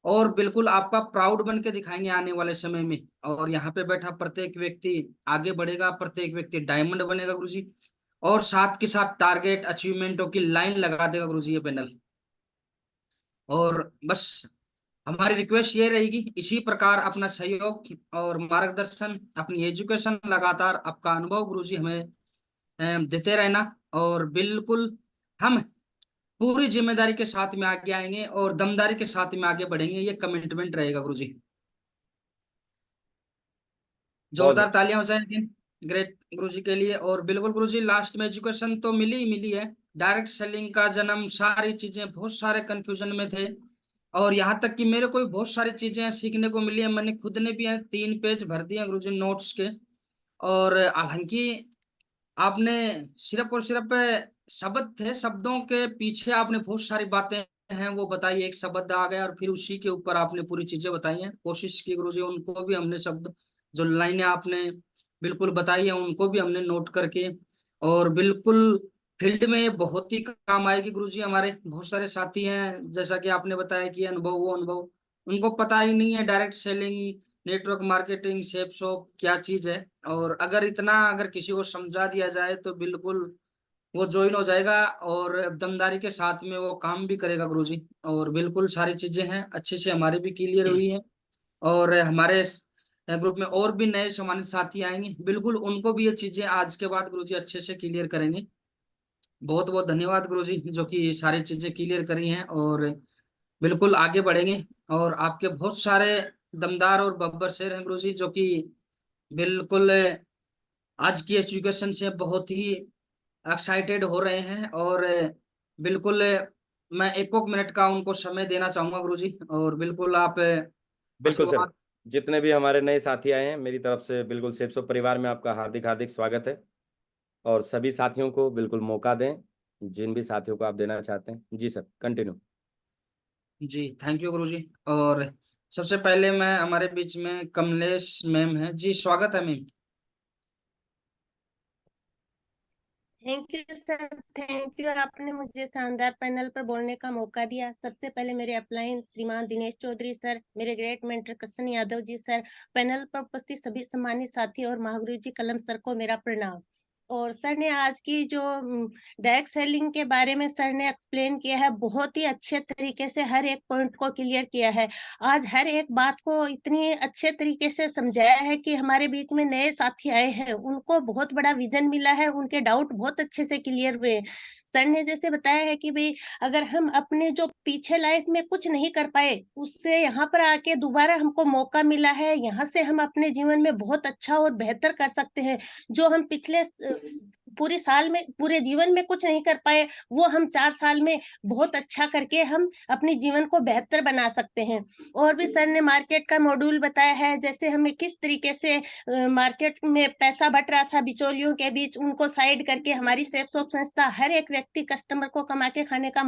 और बिल्कुल आपका प्राउड बन के दिखाएंगे आने वाले समय में। और यहाँ पे बैठा प्रत्येक व्यक्ति आगे बढ़ेगा, प्रत्येक व्यक्ति डायमंड बनेगा गुरुजी। और साथ के साथ टारगेट अचीवमेंटों की लाइन लगा देगा गुरुजी ये पैनल। और बस हमारी रिक्वेस्ट ये रहेगी, इसी प्रकार अपना सहयोग और मार्गदर्शन, अपनी एजुकेशन, लगातार आपका अनुभव गुरुजी हमें देते रहना। और बिल्कुल हम पूरी जिम्मेदारी के साथ में आगे आएंगे और दमदारी के साथ में आगे बढ़ेंगे, ये कमिटमेंट रहेगा गुरुजी। बहुत जोरदार तालियां हो जाए ग्रेट गुरुजी के लिए। और बिल्कुल गुरुजी, लास्ट में एजुकेशन तो मिली ही मिली है, डायरेक्ट सेलिंग का जन्म, सारी चीजें बहुत सारे कंफ्यूजन में थे। और यहाँ तक कि मेरे को भी बहुत सारी चीजें सीखने को मिली है। मैंने खुद ने भी 3 पेज भर दिए गुरुजी नोट्स के। और हालांकि आपने सिर्फ और सिर्फ शब्द थे, शब्दों के पीछे आपने बहुत सारी बातें हैं वो बताई। एक शब्द आ गया और फिर उसी के ऊपर आपने पूरी चीजें बताई हैं। कोशिश की गुरुजी उनको भी हमने शब्द, जो लाइनें आपने बिल्कुल बताई है उनको भी हमने नोट करके, और बिल्कुल फील्ड में ये बहुत ही काम आएगी गुरुजी। हमारे बहुत सारे साथी हैं, जैसा कि आपने बताया कि अनुभव, वो अनुभव उनको पता ही नहीं है डायरेक्ट सेलिंग, नेटवर्क मार्केटिंग, सेप शॉप क्या चीज है। और अगर किसी को समझा दिया जाए तो बिल्कुल वो ज्वाइन हो जाएगा और दमदारी के साथ में वो काम भी करेगा गुरुजी। और बिल्कुल सारी चीजें हैं अच्छे से हमारी भी क्लियर हुई हैं। और हमारे ग्रुप में और भी नए सम्मानित साथी आएंगे, बिल्कुल उनको भी ये चीजें आज के बाद गुरुजी अच्छे से क्लियर करेंगे। बहुत बहुत धन्यवाद गुरुजी, जो कि सारी चीजें क्लियर करी हैं, और बिल्कुल आगे बढ़ेंगे। और आपके बहुत सारे दमदार और बब्बर शेर हैं गुरुजी, जो कि बिल्कुल आज की एजुकेशन से बहुत ही एक्साइटेड हो रहे हैं। और बिल्कुल मैं एक मिनट का उनको समय देना चाहूंगा गुरुजी, और बिल्कुल आप बिल्कुल सर, आशीर्वाद। जितने भी हमारे नए साथी आए हैं, मेरी तरफ से बिल्कुल सेप्सो परिवार में आपका हार्दिक हार्दिक स्वागत है। और सभी साथियों को बिल्कुल मौका दें, जिन भी साथियों को आप देना चाहते हैं। जी सर, कंटिन्यू। जी थैंक यू गुरुजी। और सबसे पहले मैं, हमारे बीच में कमलेश मैम है जी, स्वागत है ma'am. Thank you sir, thank you, आपने मुझे शानदार पैनल पर बोलने का मौका दिया। सबसे पहले मेरे अपलाइन श्रीमान दिनेश चौधरी सर, मेरे great mentor Krishna Yadav ji sir, panel पर उपस्थित सभी सम्मानित साथी और महागुरु जी कलम सर को मेरा प्रणाम। और सर ने आज की जो डायरेक्ट सेलिंग के बारे में सर ने एक्सप्लेन किया है, बहुत ही अच्छे तरीके से हर एक पॉइंट को क्लियर किया है। आज हर एक बात को इतनी अच्छे तरीके से समझाया है कि हमारे बीच में नए साथी आए हैं, उनको बहुत बड़ा विजन मिला है, उनके डाउट बहुत अच्छे से क्लियर हुए। सर ने जैसे बताया है कि भाई अगर हम अपने जो पीछे लाइफ में कुछ नहीं कर पाए, उससे यहाँ पर आके दोबारा हमको मौका मिला है, यहाँ से हम अपने जीवन में बहुत अच्छा और बेहतर कर सकते हैं। जो हम पिछले पूरे साल में, पूरे जीवन में कुछ नहीं कर पाए, वो हम 4 साल में बहुत अच्छा करके हम अपने जीवन को बेहतर बना सकते हैं। और भी सर ने मार्केट का मॉड्यूल बताया है, जैसे हमें किस तरीके से मार्केट में पैसा बट रहा था बिचौलियों के बीच, उनको साइड करके हमारी सेप्सो संस्था हर एक व्यक्ति कस्टमर को कमा के खाने का